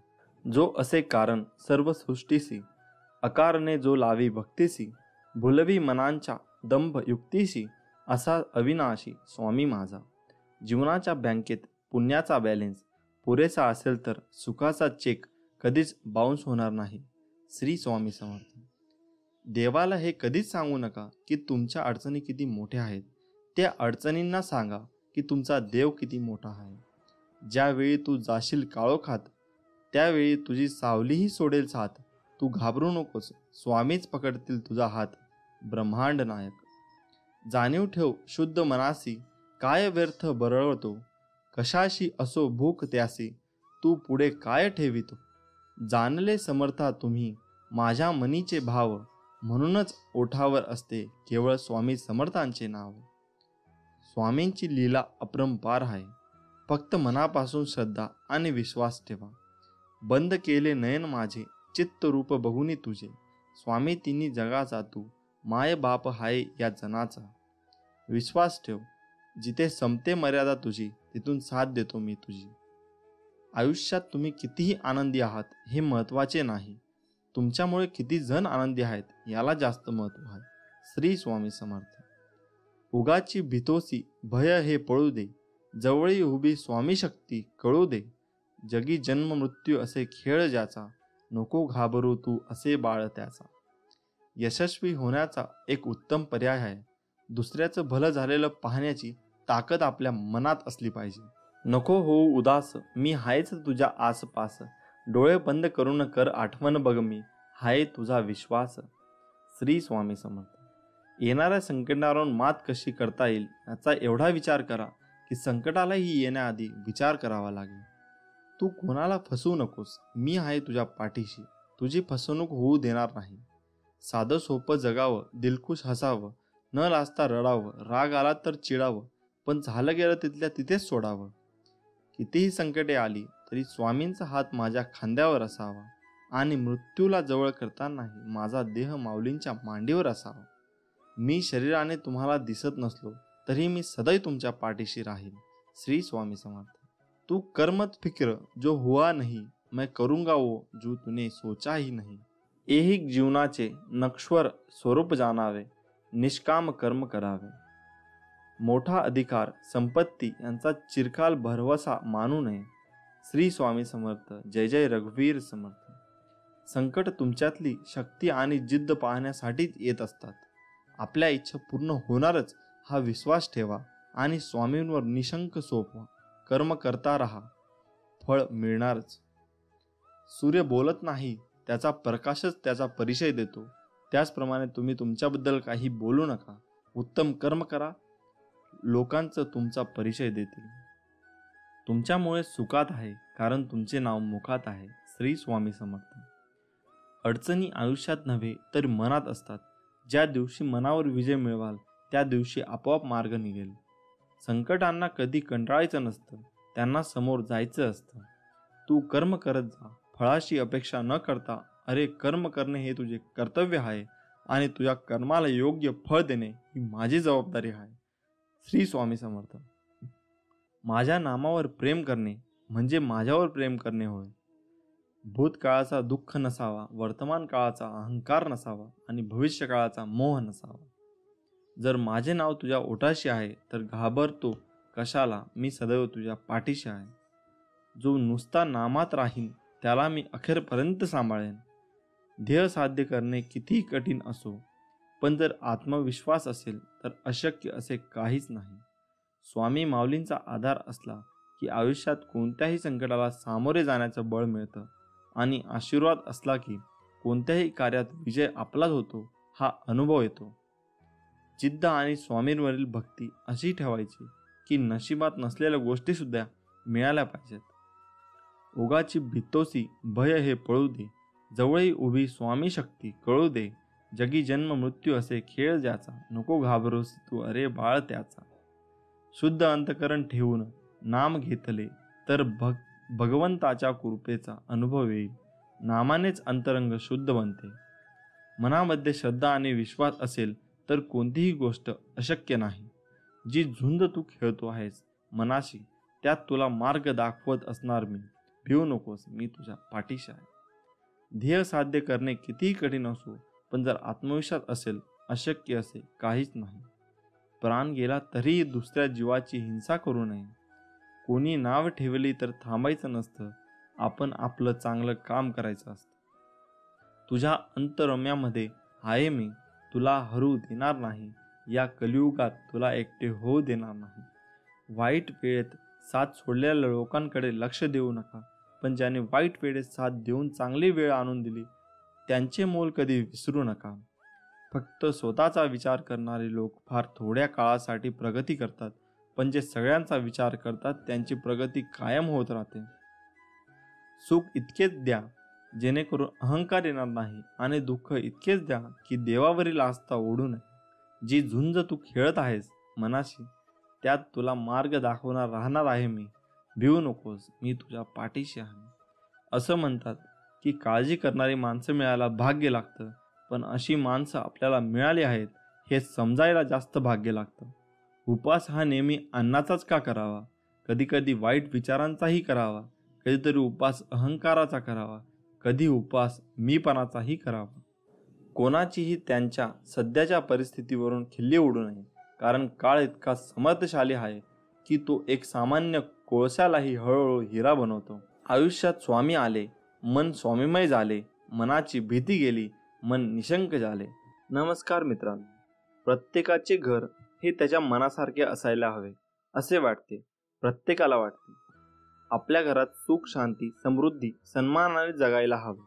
जो असे कारण सर्व सृष्टीसी, अकारणे जो लावी भक्तीसी, भुलवी मनांच्या दंभ युक्तीशी, असा अविनाशी स्वामी माझा. जीवनाच्या बँकेत पुण्याचा बॅलेन्स पुरेसा असेल तर सुखाचा चेक कधीच बाउन्स होणार नाही. श्री स्वामी समर्थ. देवाला हे कधीच सांगू नका की तुमच्या अडचणी किती मोठ्या आहेत. त्या अडचणींना सांगा की तुमचा देव किती मोठा आहे. ज्यावेळी तू जाशील काळोखात त्यावेळी तुझी सावलीही सोडेल साथ. तू घाबरू नकोस, स्वामीच पकडतील तुझा हात. ब्रह्मांड नायक. जाणीव ठेव शुद्ध मनासी, काय व्यर्थ बरळतो. कशाशी असो भूक त्यासी, तू पुढे काय ठेवितो. जाणले समर्था तुम्ही माझ्या मनीचे भाव, म्हणूनच ओठावर असते केवळ स्वामी समर्थांचे नाव. स्वामींची लीला अपरंपार आहे. फक्त मनापासून श्रद्धा आणि विश्वास ठेवा. बंद केले नयन माझे, चित्त रूप बघुनी तुझे. स्वामी तिन्ही जगाचा तू, माय बाप हाय या जनाचा. विश्वास ठेव, जिथे संपते मर्यादा तुझी तिथून साथ देतो मी तुझी. आयुष्यात तुम्ही कितीही आनंदी आहात हे महत्त्वाचे नाही, तुमच्यामुळे किती जण आनंदी आहेत याला जास्त महत्त्व आहे. श्री स्वामी समर्थ. उगाची भीतोसी भय हे पळू दे, जवळी उभी स्वामी शक्ती कळू दे. जगी जन्म मृत्यू असे खेळ ज्याचा, नको घाबरू तू असे बाळ त्याचा. यशस्वी होण्याचा एक उत्तम पर्याय आहे. दुसऱ्याचं भलं झालेलं पाहण्याची ताकद आपल्या मनात असली पाहिजे. नको होऊ उदास, मी हायच तुझ्या आसपास. डोळे बंद करून कर आठवण बघ मी, हाय तुझा विश्वास. श्री स्वामी समर्थ. येणाऱ्या संकटावर मात कशी करता येईल याचा एवढा विचार करा की संकटालाही येण्याआधी विचार करावा लागेल. तू कोणाला फसवू नकोस, मी आहे तुझ्या पाठीशी. तुझी फसवणूक होऊ देणार नाही. साधं सोपं जगावं, दिलखुश हसावं, न लाजता रडावं. राग आला तर चिडावं, पण झालं गेलं तिथल्या तिथेच सोडावं. कितीही संकटे आली तरी स्वामींचा हात माझ्या खांद्यावर असावा आणि मृत्यूला जवळ करतानाही माझा देह माऊलींच्या मांडीवर असावा. मी शरीराने तुम्हाला दिसत नसलो तरी मी सदैव तुमच्या पाठीशी राहील. श्री स्वामी समर्थ. तू कर्मत फिक्र जो हुआ नहीं, मैं करूँगा वो जो तूने सोचा ही नहीं. ऐहिक जीवनाचे नश्वर स्वरूप जाणावे, निष्काम कर्म करावे. मोठा अधिकार संपत्ती यांचा चिरकाल भरवसा मानू नये. श्री स्वामी समर्थ. जय जय रघुवीर समर्थ. संकट तुमच्यातली शक्ती आणि जिद्द पाहण्यासाठीच येत असतात. आपल्या इच्छा पूर्ण होणारच हा विश्वास ठेवा आणि स्वामींवर निशंक सोपवा. कर्म करता राहा, फळ मिळणारच. सूर्य बोलत नाही, त्याचा प्रकाशच त्याचा परिचय देतो. त्याचप्रमाणे तुम्ही तुमच्याबद्दल काही बोलू नका. उत्तम कर्म करा, लोकांचं तुमचा परिचय देतील. तुमच्यामुळे सुखात आहे कारण तुमचे नाव मुखात आहे. श्री स्वामी समर्थ. अडचणी आयुष्यात नव्हे तर मनात असतात. ज्या दिवशी मनावर विजय मिळवाल त्या दिवशी आपोआप मार्ग निघेल. संकटांना कधी कंटाळायचं नसतं, त्यांना समोर जायचं असतं. तू कर्म करत जा, फळाची अपेक्षा न करता. अरे कर्म करणे हे तुझे कर्तव्य आहे आणि तुझ्या कर्माला योग्य फळ देणे ही माझी जबाबदारी आहे. श्री स्वामी समर्थ. माझ्या नामावर प्रेम करणे म्हणजे माझ्यावर प्रेम करणे होय. भूतकाळाचा दुःख नसावा, वर्तमान काळाचा अहंकार नसावा आणि भविष्यकाळाचा मोह नसावा. जर माझे नाव तुझ्या ओठाशी आहे तर घाबरतो कशाला, मी सदैव तुझ्या पाठीशी आहे. जो नुसता नामात राहीन त्याला मी अखेरपर्यंत सांभाळेन. ध्येय साध्य करणे कितीही कठीण असो, पण जर आत्मविश्वास असेल तर अशक्य असे काहीच नाही. स्वामी माऊलींचा आधार असला की आयुष्यात कोणत्याही संकटाला सामोरे जाण्याचं बळ मिळतं आणि आशीर्वाद असला की कोणत्याही कार्यात विजय आपलाच होतो हा अनुभव येतो. जिद्द आणि स्वामींवरील भक्ती अशी ठेवायची की नशिबात नसलेल्या गोष्टीसुद्धा मिळाल्या पाहिजेत. उगाची भीतोसी भय हे पळू दे, जवळी उभी स्वामी शक्ती कळू दे. जगी जन्म मृत्यू असे खेळ ज्याचा, नको घाबरोस तू अरे बाळ त्याचा. शुद्ध अंतकरण ठेवून नाम घेतले तर भगवंताच्या कृपेचा अनुभव येईल. नामानेच अंतरंग शुद्ध बनते. मनामध्ये श्रद्धा आणि विश्वास असेल तर कोणतीही गोष्ट अशक्य नाही. जी झुंज तू खेळतो आहेस मनाशी, त्यात तुला मार्ग दाखवत असणार मी. भिवू नकोस, मी तुझ्या पाठीशी आहे. ध्येय साध्य करणे कितीही कठीण असो, पण जर आत्मविश्वास असेल अशक्य असे काहीच नाही. प्राण गेला तरीही दुसऱ्या जीवाची हिंसा करू नये. कोणी नाव ठेवली तर थांबायचं नसतं, आपण आपलं चांगलं काम करायचं असतं. तुझ्या अंतरम्यामध्ये आहे मी, तुला हरू देणार नाही, या कलियुगात तुला एकटे होऊ देणार नाही. वाईट वेळेत साथ सोडलेल्या लोकांकडे लक्ष देऊ नका, पण ज्याने वाईट वेळेत साथ देऊन चांगली वेळ आणून दिली त्यांचे मोल कधी विसरू नका. फक्त स्वतःचा विचार करणारे लोक फार थोड्या काळासाठी प्रगती करतात, पण जे सगळ्यांचा विचार करतात त्यांची प्रगती कायम होत राहते. सुख इतकेच द्या जेणेकरून अहंकार येणार नाही, आणि दुःख इतकेच द्या की देवावरील आस्था ओढू नये. जी झुंज तू खेळत आहेस मनाशी, त्यात तुला मार्ग दाखवणार राहणार आहे मी. भिवू नकोस, मी तुझ्या पाठीशी आहे. असं म्हणतात की काळजी करणारी माणसं मिळायला भाग्य लागतं, पण अशी माणसं आपल्याला मिळाली आहेत हे समजायला जास्त भाग्य लागतं. उपवास हा नेहमी अन्नाचाच का करावा? कधी कधी वाईट विचारांचाही करावा, कधीतरी उपवास अहंकाराचा करावा, कधी उपवास मीपणाचाही करावा. कोणाचीही त्यांच्या सध्याच्या परिस्थितीवरून खिल्ली उडू नये, कारण काळ इतका समर्थशाली आहे की तो एक सामान्य कोळशालाही हळूहळू हिरा बनवतो. आयुष्यात स्वामी आले, मन स्वामीमय झाले, मनाची भीती गेली, मन निशंक झाले. नमस्कार मित्रांनो, प्रत्येकाचे घर हे त्याच्या मनासारखे असायला हवे असे वाटते. प्रत्येकाला वाटते आपल्या घरात सुख, शांती, समृद्धी, सन्मानाने जगायला हवे.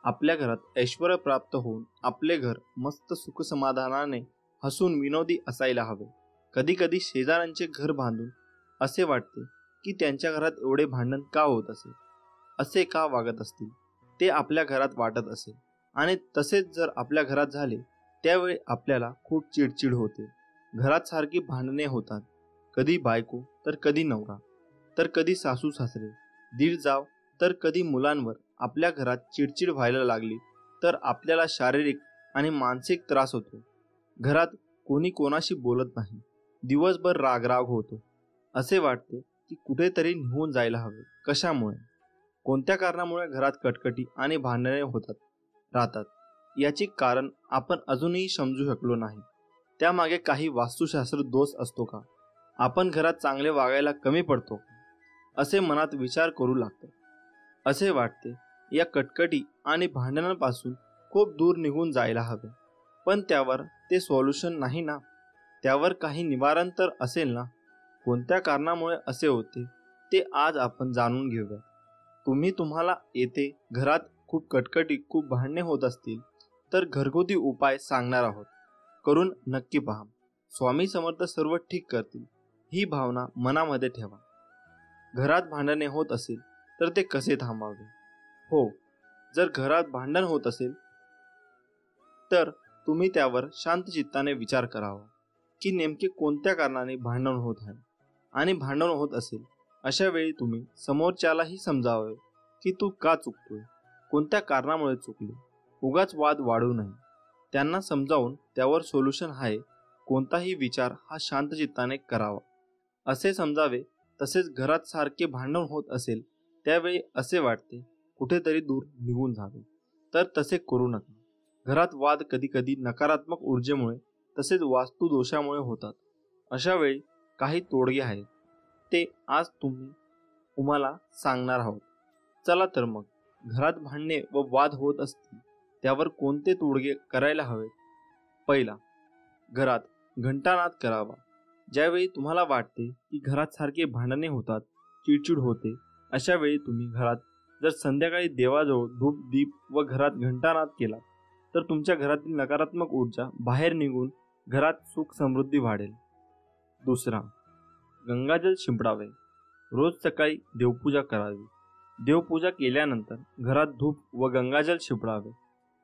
आपल्या घरात ऐश्वर्य प्राप्त होऊन आपले घर मस्त सुख समाधानाने हसून विनोदी असायला हवे. कधी कधी शेजाऱ्यांचे घर बांधून असे वाटते की त्यांच्या घरात एवढे भांडण का होत असेल, असे का वागत असतील, ते आपल्या घरात वाटत असेल. आणि तसेच जर आपल्या घरात झाले त्यावेळी आपल्याला खूप चिडचिड होते. घरात सारखी भांडणे होतात, कधी बायको तर कधी नवरा, तर कधी सासू सासरे, दीर जाव, तर कधी मुलांवर. आपल्या घरात चिडचिड व्हायला लागली तर आपल्याला शारीरिक आणि मानसिक त्रास होतो. घरात कोणी कोणाशी बोलत नाही, दिवसभर रागराग होतो. असे वाटते की कुठेतरी निघून जायला हवे. कशामुळे, कोणत्या कारणामुळे घरात कटकटी आणि भांडणे होतात राहतात याचे कारण आपण अजूनही समजू शकलो नाही. त्यामागे काही वास्तुशास्त्र दोष असतो का? आपण घरात चांगले वागायला कमी पडतो, असे मनात विचार करू लागतो. असे वाटते या कटकटी आणि भांडणांपासून खूप दूर निघून जायला हवे. पण त्यावर ते सोल्युशन नाही ना, त्यावर काही निवारण तर असेल ना. कोणत्या कारणामुळे असे होते ते आज आपण जाणून घेऊया. तुम्हाला येथे घरात खूप कटकटी, खूप भांडणे होत असतील तर घरगुती उपाय सांगणार आहोत. करून नक्की पहा. स्वामी समर्थ सर्व ठीक करतील ही भावना मनामध्ये ठेवा. घरात भांडणे होत असेल तर ते कसे थांबावे? हो, जर घरात भांडण होत असेल तर तुम्ही त्यावर शांत चित्ताने विचार करावा की नेमके कोणत्या कारणाने भांडण होत आहे. आणि भांडण होत असेल अशा वेळी तुम्ही समोरच्यालाही समजावे की तू का चुकतोय, कोणत्या कारणामुळे चुकले. उगाच वाद वाढू नये. त्यांना समजावून त्यावर सोल्युशन आहे कोणताही विचार हा शांत चित्ताने करावा असे समजावे. तसेच घरात सारखे भांडण होत असेल त्यावेळी असे वाटते कुठेतरी दूर निघून जावे, तर तसे करू नका. घरात वाद कधी कधी नकारात्मक ऊर्जेमुळे तसेच वास्तू दोषामुळे होतात. अशा वेळी काही तोडगे आहेत, ते आज तुम्हाला सांगणार आहोत. चला तर मग, घरात भांडणे व वाद होत असतील त्यावर कोणते तोडगे करायला हवेत. पहिला, घरात घंटानाद करावा. ज्यावेळी तुम्हाला वाटते की घरात सारखे भांडणे होतात, चिडचिड होते, अशा वेळी तुम्ही घरात जर संध्याकाळी देवाजवळ धूप दीप व घरात घंटानाद केला तर तुमच्या घरातील नकारात्मक ऊर्जा बाहेर निघून घरात सुख समृद्धी वाढेल. दुसरा, गंगाजल शिंपडावे. रोज सकाळी देवपूजा करावी. देवपूजा केल्यानंतर घरात धूप व गंगाजल शिंपडावे,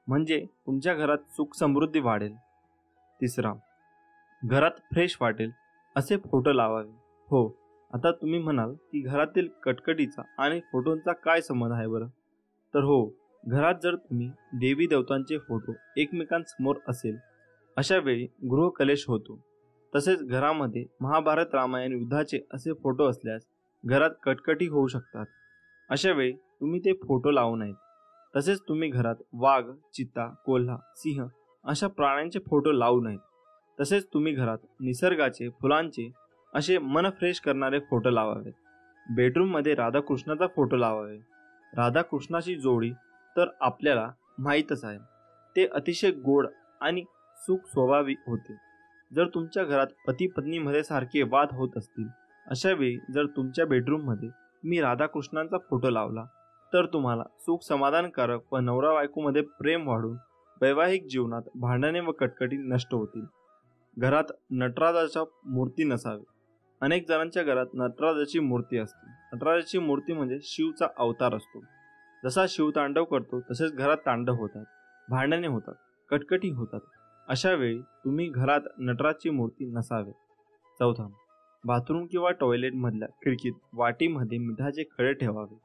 म्हणजे तुमच्या घरात सुख समृद्धी वाढेल. तिसरा, घरात फ्रेश वाटेल असे फोटो लावावे. हो, आता तुम्ही म्हणाल की घरातील कटकटीचा आणि फोटोंचा काय संबंध आहे बरं? तर हो, घरात जर तुम्ही देवी देवतांचे फोटो एकमेकांसमोर असेल अशा वेळी गृहकलेश होतो. तसेच घरामध्ये महाभारत रामायण युद्धाचे असे फोटो असल्यास घरात कटकटी होऊ शकतात. अशा वेळी तुम्ही ते फोटो लावू नयेत. तसेच तुम्ही घरात वाघ, चित्ता, कोल्हा, सिंह अशा प्राण्यांचे फोटो लावू नयेत. तसेच तुम्ही घरात निसर्गाचे, फुलांचे असे मन फ्रेश करणारे फोटो लावावेत. बेडरूममध्ये राधाकृष्णाचा फोटो लावावे. राधाकृष्णाची जोडी तर आपल्याला माहीतच आहे, ते अतिशय गोड आणि सुख स्वभावी होते. जर तुमच्या घरात पती पत्नीमध्ये सारखे वाद होत असतील, अशा वेळी जर तुमच्या बेडरूममध्ये तुम्ही राधाकृष्णांचा फोटो लावला तर तुम्हाला सुख समाधानकारक व नवरा बायकोमध्ये प्रेम वाढून वैवाहिक जीवनात भांडणे व कटकटी नष्ट होतील. घरात नटराजाच्या मूर्ती नसावी. अनेक जणांच्या घरात नटराजाची मूर्ती असते. नटराजाची मूर्ती म्हणजे शिवचा अवतार असतो. जसा शिव तांडव करतो तसेच घरात तांडव होतात, भांडणे होतात, कटकटी होतात. अशा वेळी तुम्ही घरात नटराजची मूर्ती नसावे. चौथा, बाथरूम किंवा टॉयलेट मधल्या खिडकीत वाटीमध्ये मिठाचे खडे ठेवावे.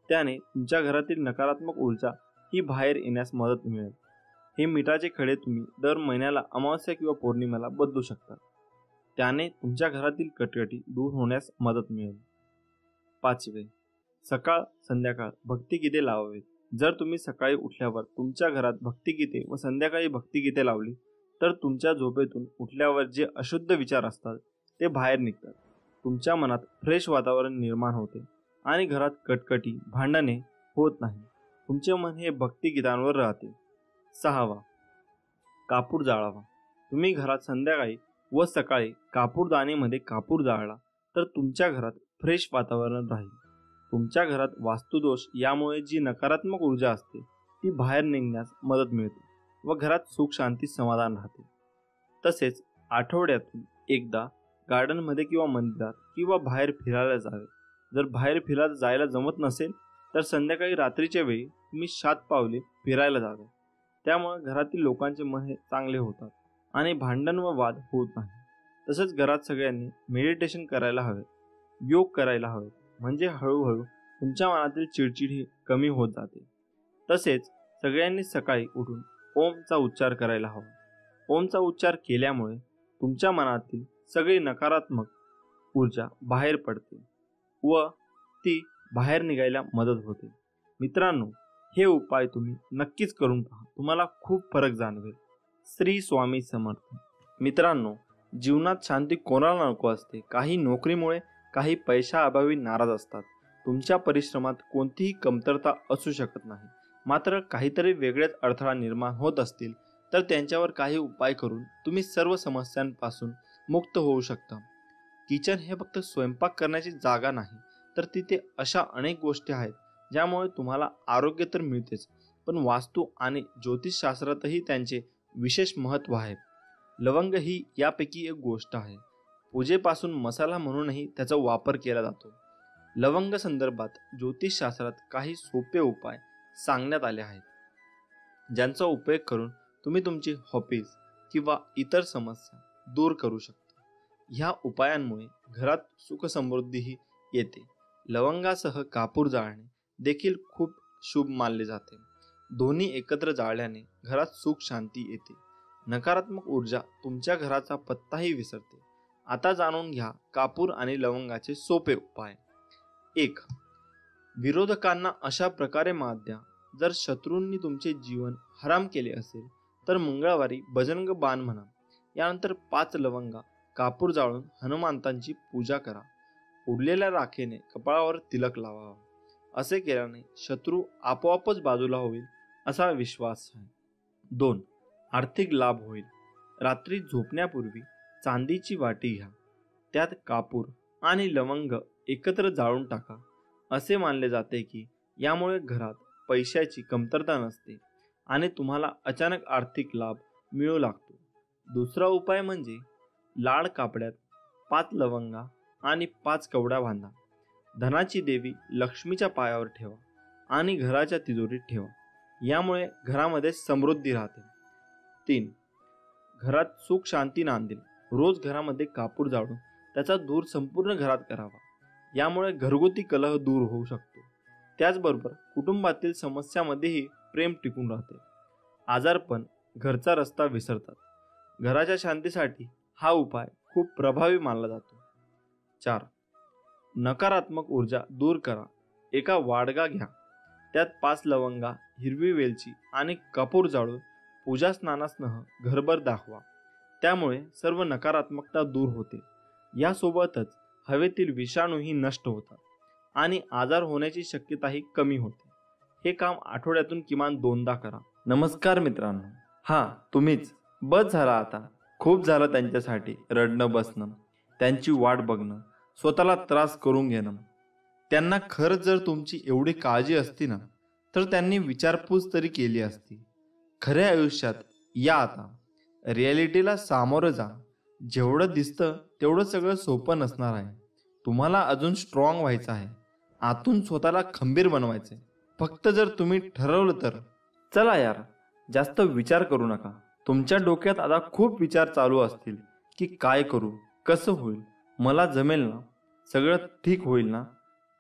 त्याने तुमच्या घरातील नकारात्मक ऊर्जा ही बाहेर येण्यास मदत मिळेल. हे मिठाचे खडे तुम्ही दर महिन्याला अमावस्या किंवा पौर्णिमेला बदलू शकता. त्याने तुमच्या घरातील कटकटी दूर होण्यास मदत मिळेल. पाचवे, सकाळ संध्याकाळ भक्तिगीते लावावेत. जर तुम्ही सकाळी उठल्यावर तुमच्या घरात भक्तिगीते व संध्याकाळी भक्तिगीते लावली तर तुमच्या झोपेतून उठल्यावर जे अशुद्ध विचार असतात ते बाहेर निघतात. तुमच्या मनात फ्रेश वातावरण निर्माण होते आणि घरात कटकटी भांडणे होत नाही. तुमचे मन हे भक्तिगीतांवर राहते. सहावा, कापूर जाळावा. तुम्ही घरात संध्याकाळी व सकाळी कापूरदानीमध्ये कापूर जाळला तर तुमच्या घरात फ्रेश वातावरण राहील. तुमच्या घरात वास्तुदोष यामुळे जी नकारात्मक ऊर्जा असते ती बाहेर निघण्यास मदत मिळते व घरात सुख शांती समाधान राहते. तसेच आठवड्यातून एकदा गार्डनमध्ये किंवा मंदिरात किंवा बाहेर फिरायला जावे. जर बाहेर फिरायला जायला जमत नसेल तर संध्याकाळी रात्रीच्या वेळी तुम्ही 7 पावले फिरायला जावे. त्यामुळे घरातील लोकांचे मन हे चांगले होतात आणि भांडण व वाद होत नाही. तसेच घरात सगळ्यांनी मेडिटेशन करायला हवे, योग करायला हवे, म्हणजे हळूहळू तुमच्या मनातील चिडचिड ही कमी होत जाते. तसेच सगळ्यांनी सकाळी उठून ओमचा उच्चार करायला हवा. ओमचा उच्चार केल्यामुळे तुमच्या मनातील सगळी नकारात्मक ऊर्जा बाहेर पडते व ती बाहेर निघायला मदत होते. मित्रांनो, हे उपाय तुम्ही नक्कीच करून पहा, तुम्हाला खूप फरक जाणवेल. श्री स्वामी समर्थ. मित्रांनो, जीवनात शांती कोणाला नको असते. काही नोकरीमुळे, काही पैशाअभावी नाराज असतात. तुमच्या परिश्रमात कोणतीही कमतरता असू शकत नाही. मात्र काहीतरी वेगळेच अडथळा निर्माण होत असतील तर त्यांच्यावर काही उपाय करून तुम्ही सर्व समस्यांपासून मुक्त होऊ शकता. किचन हे फक्त स्वयंपाक करण्याची जागा नाही, तर तिथे अशा अनेक गोष्टी आहेत ज्यामुळे तुम्हाला आरोग्य तर मिळतेच, पण वास्तू आणि ज्योतिषशास्त्रातही त्यांचे विशेष महत्त्व आहे. लवंग ही यापैकी एक गोष्ट आहे. पूजेपासून मसाला म्हणूनही त्याचा वापर केला जातो. लवंग संदर्भात ज्योतिषशास्त्रात काही सोपे उपाय सांगण्यात आले आहेत, ज्यांचा उपयोग करून तुम्ही तुमची हॉबीज किंवा इतर समस्या दूर करू शकता. ह्या उपायांमुळे घरात सुख समृद्धीही येते. लवंगासह कापूर जाळणे देखील खूप शुभ मानले जाते. दोन्ही एकत्र जाळल्याने घरात सुख शांती येते. नकारात्मक ऊर्जा तुमच्या घराचा पत्ताही विसरते. आता जाणून घ्या कापूर आणि लवंगाचे सोपे उपाय. 1. विरोधकांना अशा प्रकारे मात द्या. जर शत्रूंनी तुमचे जीवन हराम केले असेल तर मंगळवारी बजरंग बाण म्हणा. यानंतर 5 लवंगा कापूर जाळून हनुमंतांची पूजा करा. उरलेल्या राखेने कपाळावर तिलक लावावा. असे केल्याने शत्रू आपोआपच बाजूला होईल असा विश्वास आहे. 2. आर्थिक लाभ होईल. रात्री झोपण्यापूर्वी चांदीची वाटी घ्या. त्यात कापूर आणि लवंग एकत्र जाळून टाका. असे मानले जाते की यामुळे घरात पैशाची कमतरता नसते आणि तुम्हाला अचानक आर्थिक लाभ मिळू लागतो. दुसरा उपाय म्हणजे लाल कापड्यात 5 लवंगा आणि 5 कवड्या बांधा. धनाची देवी लक्ष्मीच्या पायावर ठेवा आणि घराच्या तिजोरीत ठेवा. यामुळे घरामध्ये समृद्धी राहते. 3. घरात सुख शांती नांदेल. रोज घरामध्ये कापूर जाळून त्याचा धूर संपूर्ण घरात करावा. यामुळे घरगुती कलह दूर होऊ शकतो. त्याचबरोबर कुटुंबातील समस्यामध्येही प्रेम टिकून राहते. आजारपण घरचा रस्ता विसरतात. घराच्या शांतीसाठी हा उपाय खूप प्रभावी मानला जातो. 4. नकारात्मक ऊर्जा दूर करा. एका वाडगा घ्या. त्यात 5 लवंगा, हिरवी वेलची आणि कापूर जाळून पूजा स्नानासह घरभर दाखवा. त्यामुळे सर्व नकारात्मकता दूर होते. यासोबतच हवेतील विषाणूही नष्ट होतात. आणि आजार होण्याची शक्यताही कमी होते. हे काम आठवड्यातून किमान 2दा करा. नमस्कार मित्रांनो, हां तुम्हीच. बस झाला आता. खूप झालं त्यांच्यासाठी रडणं बसणं, त्यांची वाट बघणं, स्वतःला त्रास करून घेणं. त्यांना खरंच जर तुमची एवढी काळजी असती ना, तर त्यांनी विचारपूस तरी केली असती. खऱ्या आयुष्यात या आता. रिॲलिटीला सामोरं जा. जेवढं दिसतं तेवढं सगळं सोपं नसणार आहे. तुम्हाला अजून स्ट्रॉंग व्हायचं आहे. आतून स्वतःला खंबीर बनवायचं आहे. फक्त जर तुम्ही ठरवलं तर. चला यार, जास्त विचार करू नका. तुमच्या डोक्यात आता खूप विचार चालू असतील की काय करू, कसं होईल, मला जमेल ना, सगळं ठीक होईल ना.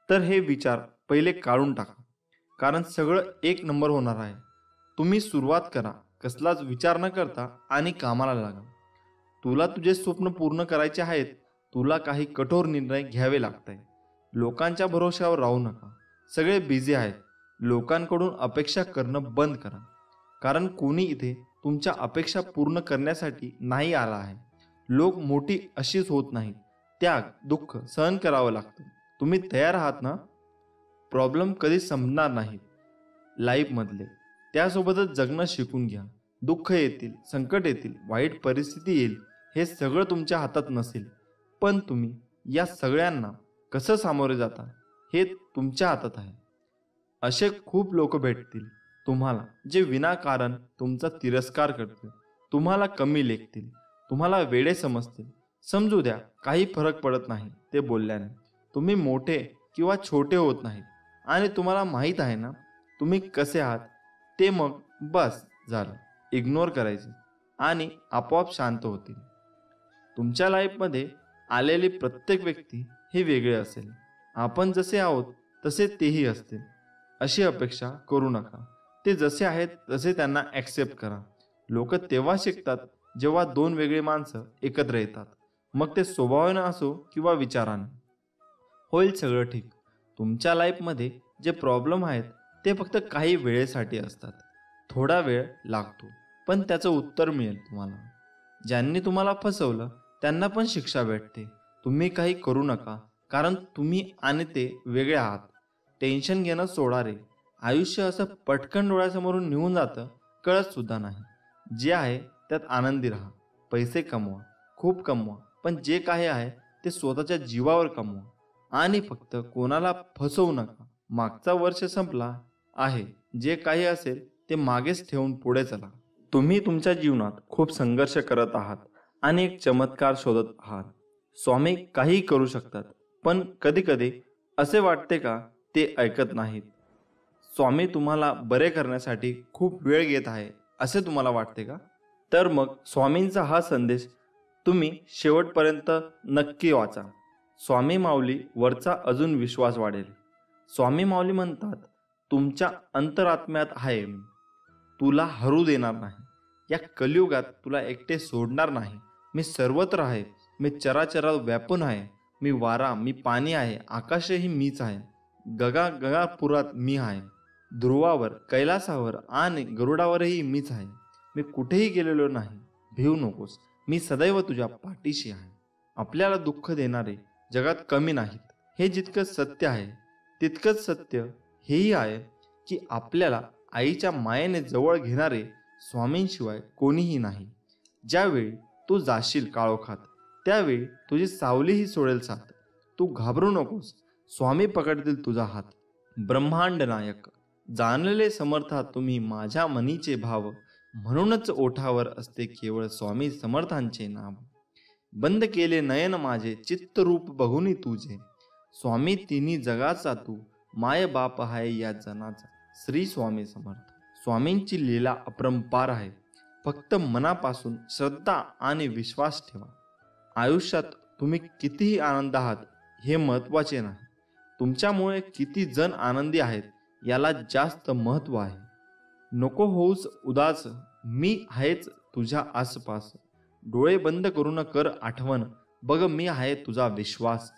तर हे विचार पहिले काढून टाका, कारण सगळं एक नंबर होणार आहे. तुम्ही सुरुवात करा, कसलाच विचार न करता, आणि कामाला लागा. तुला तुझे स्वप्न पूर्ण करायचे आहेत. तुला काही कठोर निर्णय घ्यावे लागताय. लोकांच्या भरोश्यावर राहू नका. सगळे बिझी आहेत. लोकांकडून अपेक्षा करणं बंद करा, कारण कोणी इथे तुमच्या अपेक्षा पूर्ण करण्यासाठी नाही आला आहे. लोक मोठी अशीच होत नाहीत. त्याग, दुःख सहन करावं लागतं. तुम्ही तयार आहात ना? प्रॉब्लेम कधी संपणार नाहीत लाईफमधले. त्यासोबतच जगणं शिकून घ्या. दुःख येतील, संकट येतील, वाईट परिस्थिती येईल. हे सगळं तुमच्या हातात नसेल, पण तुम्ही या सगळ्यांना कसं सामोरे जाता हे तुमच्या हातात आहे. असे खूप लोक भेटतील तुम्हाला, जे विनाकारण तुमचा तिरस्कार करतील, तुम्हाला कमी लेखतील, तुम्हाला वेडे समजतील. समजू द्या, काही फरक पडत नाही ते बोलल्याने. तुम्ही मोठे किंवा छोटे होत नाहीत, आणि तुम्हाला माहीत आहे ना तुम्ही कसे आहात ते. मग बस झालं. इग्नोर करायचे आणि आपोआप शांत होतील. तुमच्या लाईफमध्ये आलेली प्रत्येक व्यक्ती ही वेगळी असेल. आपण जसे आहोत तसे तेही असतील, अशी अपेक्षा करू नका. ते जसे आहेत तसे त्यांना ॲक्सेप्ट करा. लोक तेव्हा शिकतात जेव्हा दोन वेगळी माणसं एकत्र येतात. मग ते स्वभावानं असो किंवा विचाराने. होईल सगळं ठीक. तुमच्या लाईफमध्ये जे प्रॉब्लेम आहेत ते फक्त काही वेळेसाठी असतात. थोडा वेळ लागतो, पण त्याचं उत्तर मिळेल तुम्हाला. ज्यांनी तुम्हाला फसवलं त्यांना पण शिक्षा भेटते. तुम्ही काही करू नका, कारण तुम्ही आणि ते वेगळे आहात. टेन्शन घेणं सोडा रे. आयुष्य असं पटकन डोळ्यासमोरून निघून जातं, कळत सुद्धा नाही. जे आहे त्यात आनंदी राहा. पैसे कमवा, खूप कमवा, पण जे काही आहे ते स्वतःच्या जीवावर कमवा. आणि फक्त कोणाला फसवू नका. मागचा वर्ष संपला आहे. जे काही असेल ते मागेच ठेवून पुढे चला. तुम्ही तुमच्या जीवनात खूप संघर्ष करत आहात आणि एक चमत्कार शोधत आहात. स्वामी काही करू शकतात, पण कधी कधी असे वाटते का ते ऐकत नाहीत. स्वामी तुम्हाला बरे करण्यासाठी खूप वेळ घेत आहे असे तुम्हाला वाटते का? तर मग स्वामींचा हा संदेश तुम्ही शेवटपर्यंत नक्की वाचा. स्वामी माऊली वरचा अजून विश्वास वाढेल. स्वामी माऊली म्हणतात, तुमच्या अंतरात्म्यात आहे मी. तुला हरू देणार नाही. या कलियुगात तुला एकटे सोडणार नाही. मी सर्वत्र आहे. मी चराचरात व्यापून आहे. मी वारा, मी पाणी आहे. आकाशही मीच आहे. गगनापुरात मी आहे. ध्रुवावर, कैलासावर आणि गरुडावरही मीच आहे. मी कुठेही गेलेलो नाही. भिवू नकोस. मी सदैव तुझ्या पाठीशी आहे. आपल्याला दुःख देणारे जगात कमी नाहीत. हे जितकं सत्य आहे तितकंच सत्य हेही आहे की आपल्याला आईच्या मायेने जवळ घेणारे स्वामींशिवाय कोणीही नाही. ज्यावेळी तू जाशील काळोखात त्यावेळी तुझी सावलीही सोडेल साथ. तू घाबरू नकोस. स्वामी पकडतील तुझा हात. ब्रह्मांड नायक, जाणलेले समर्था तुम्ही माझ्या मनीचे भाव. म्हणूनच ओठावर असते केवळ स्वामी समर्थांचे नाव. बंद केले नयन माझे चित्तरूप बघुनी तुझे. स्वामी तिन्ही जगाचा तू, माय बाप आहे या जनाचा. श्री स्वामी समर्थ. स्वामींची लीला अपरंपार आहे. फक्त मनापासून श्रद्धा आणि विश्वास ठेवा. आयुष्यात तुम्ही कितीही आनंद आहात हे महत्त्वाचे नाही. तुमच्यामुळे किती जण आनंदी आहेत याला जास्त महत्त्व आहे. नको होऊस उदास, मी आहेच तुझ्या आसपास. डोळे बंद करून कर आठवण, बघ मी आहे तुझा विश्वास.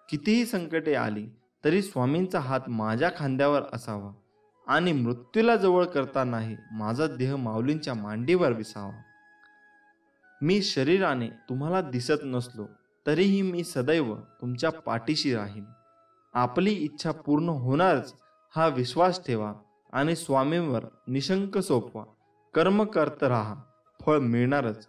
कितीही संकटे आली तरी स्वामींचा हात माझ्या खांद्यावर असावा, आणि मृत्यूला जवळ करतानाही माझा देह माऊलींच्या मांडीवर विसावा. मी शरीराने तुम्हाला दिसत नसलो तरीही मी सदैव तुमच्या पाठीशी राहीन. आपली इच्छा पूर्ण होणारच हा विश्वास ठेवा आणि स्वामींवर निशंक सोपवा. कर्म करत राहा, फळ मिळणारच.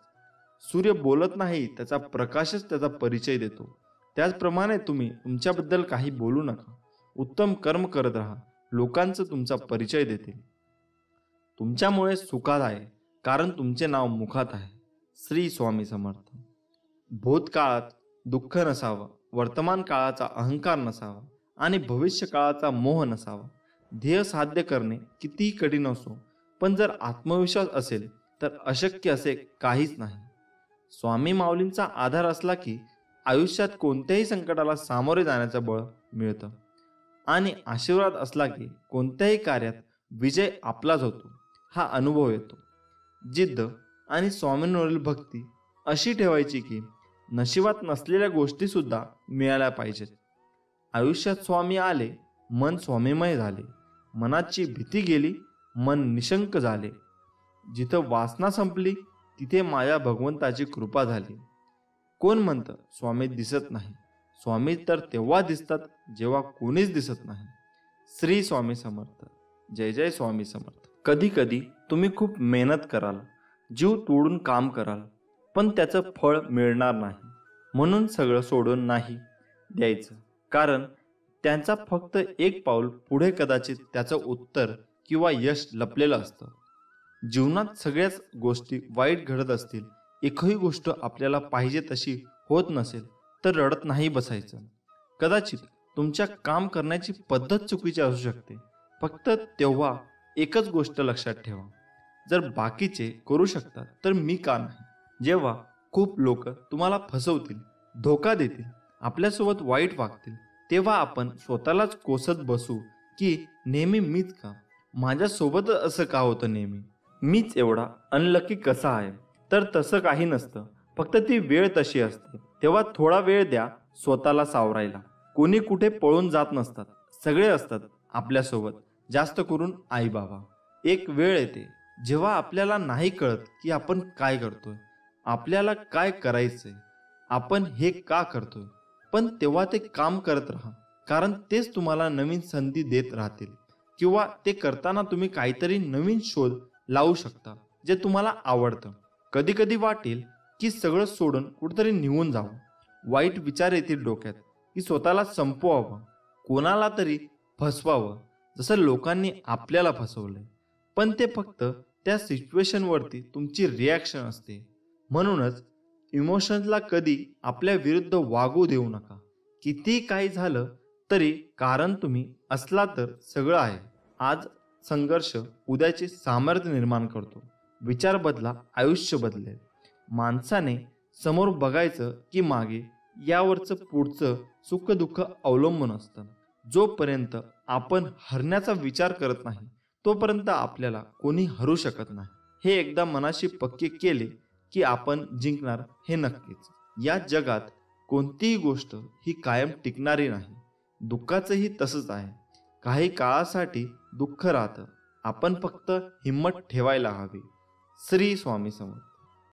सूर्य बोलत नाही, त्याचा प्रकाशच त्याचा परिचय देतो. त्याचप्रमाणे तुम्ही तुमच्याबद्दल काही बोलू नका. उत्तम कर्म करत राहा, लोकांचं तुमचा परिचय देतील. तुमच्यामुळे सुखात आहे, कारण तुमचे नाव मुखात आहे. श्री स्वामी समर्थ. भूतकाळात दुःख नसावं, वर्तमान काळाचा अहंकार नसावा आणि भविष्य काळाचा मोह नसावा. ध्येय साध्य करणे कितीही कठीण असो, पण जर आत्मविश्वास असेल तर अशक्य असे काहीच नाही. स्वामी माऊलींचा आधार असला की आयुष्यात कोणत्याही संकटाला सामोरे जाण्याचं बळ मिळतं आणि आशीर्वाद असला की कोणत्याही कार्यात विजय आपलाच होतो हा अनुभव येतो. जिद्द आणि स्वामींवरील भक्ती अशी ठेवायची की नशिबात नसलेल्या गोष्टी सुद्धा मिळाल्या पाहिजेत. आयुष्यात स्वामी आले, मन स्वामीमय झाले. मनाची भीती गेली, मन निशंक झाले. जिथं वासना संपली तिथे माझ्या भगवंताची कृपा झाली. कोण म्हणतं स्वामी दिसत नाही? स्वामी तर तेव्हा दिसतात जेव्हा कोणीच दिसत नाही. श्री स्वामी समर्थ. जय जय स्वामी समर्थ. कधी कधी तुम्ही खूप मेहनत कराल, जीव तोडून काम कराल, पण त्याचं फळ मिळणार नाही. म्हणून सगळं सोडून नाही द्यायचं, कारण त्यांचा फक्त एक पाऊल पुढे कदाचित त्याचं उत्तर किंवा यश लपलेलं असतं. जीवनात सगळ्याच गोष्टी वाईट घडत असतील, एकही गोष्ट आपल्याला पाहिजे तशी होत नसेल तर रडत नाही बसायचं. कदाचित तुमच्या काम करण्याची पद्धत चुकीची असू शकते. फक्त तेव्हा एकच गोष्ट लक्षात ठेवा, जर बाकीचे करू शकतात तर मी का नाही? जेव्हा खूप लोक तुम्हाला फसवतील, धोका देतील, आपल्यासोबत वाईट वागतील, तेव्हा आपण स्वतःलाच कोसत बसू की नेहमी मीच का? माझ्यासोबत असं का होतं नेहमी? मीच एवढा अनलकी कसा आहे? तर तसं काही नसतं, फक्त ती वेळ तशी असते. तेव्हा थोडा वेळ द्या स्वतःला सावरायला. कोणी कुठे पळून जात नसतात, सगळे असतात आपल्यासोबत, जास्त करून आई बाबा. एक वेळ येते जेव्हा आपल्याला नाही कळत की आपण काय करतोय, आपल्याला काय करायचंय, आपण हे का करतोय. पण तेव्हा ते काम करत राहा, कारण तेच तुम्हाला नवीन संधी देत राहतील. किंवा ते करताना तुम्ही काहीतरी नवीन शोध लावू शकता जे तुम्हाला आवडतं. कधी कधी वाटेल की सगळं सोडून कुठेतरी निघून जावं. वाईट विचार येतील डोक्यात की स्वतःला संपवावं, कोणाला तरी फसवावं, जसं लोकांनी आपल्याला फसवलंय. पण ते फक्त त्या सिच्युएशनवरती तुमची रिॲक्शन असते. म्हणूनच इमोशन्सला कधी आपल्या विरुद्ध वागू देऊ नका. किती काही झालं तरी कारण तुम्ही असला तर सगळं आहे. आज संघर्ष उद्याचे सामर्थ्य निर्माण करतो. विचार बदला, आयुष्य बदलेल. माणसाने समोर बघायचं की मागे, यावरचं पुढचं सुख दुःख अवलंबून असतं. जोपर्यंत आपण हरण्याचा विचार करत नाही तोपर्यंत आपल्याला कोणी हरू शकत नाही. हे एकदा मनाशी पक्के केले की आपण जिंकणार हे नक्कीच. या जगात कोणतीही गोष्ट ही कायम टिकणारी नाही. दुःखाचंही तसंच आहे. काही काळासाठी दुःख राहतं, आपण फक्त हिम्मत ठेवायला हवी. श्री स्वामी समर्थ.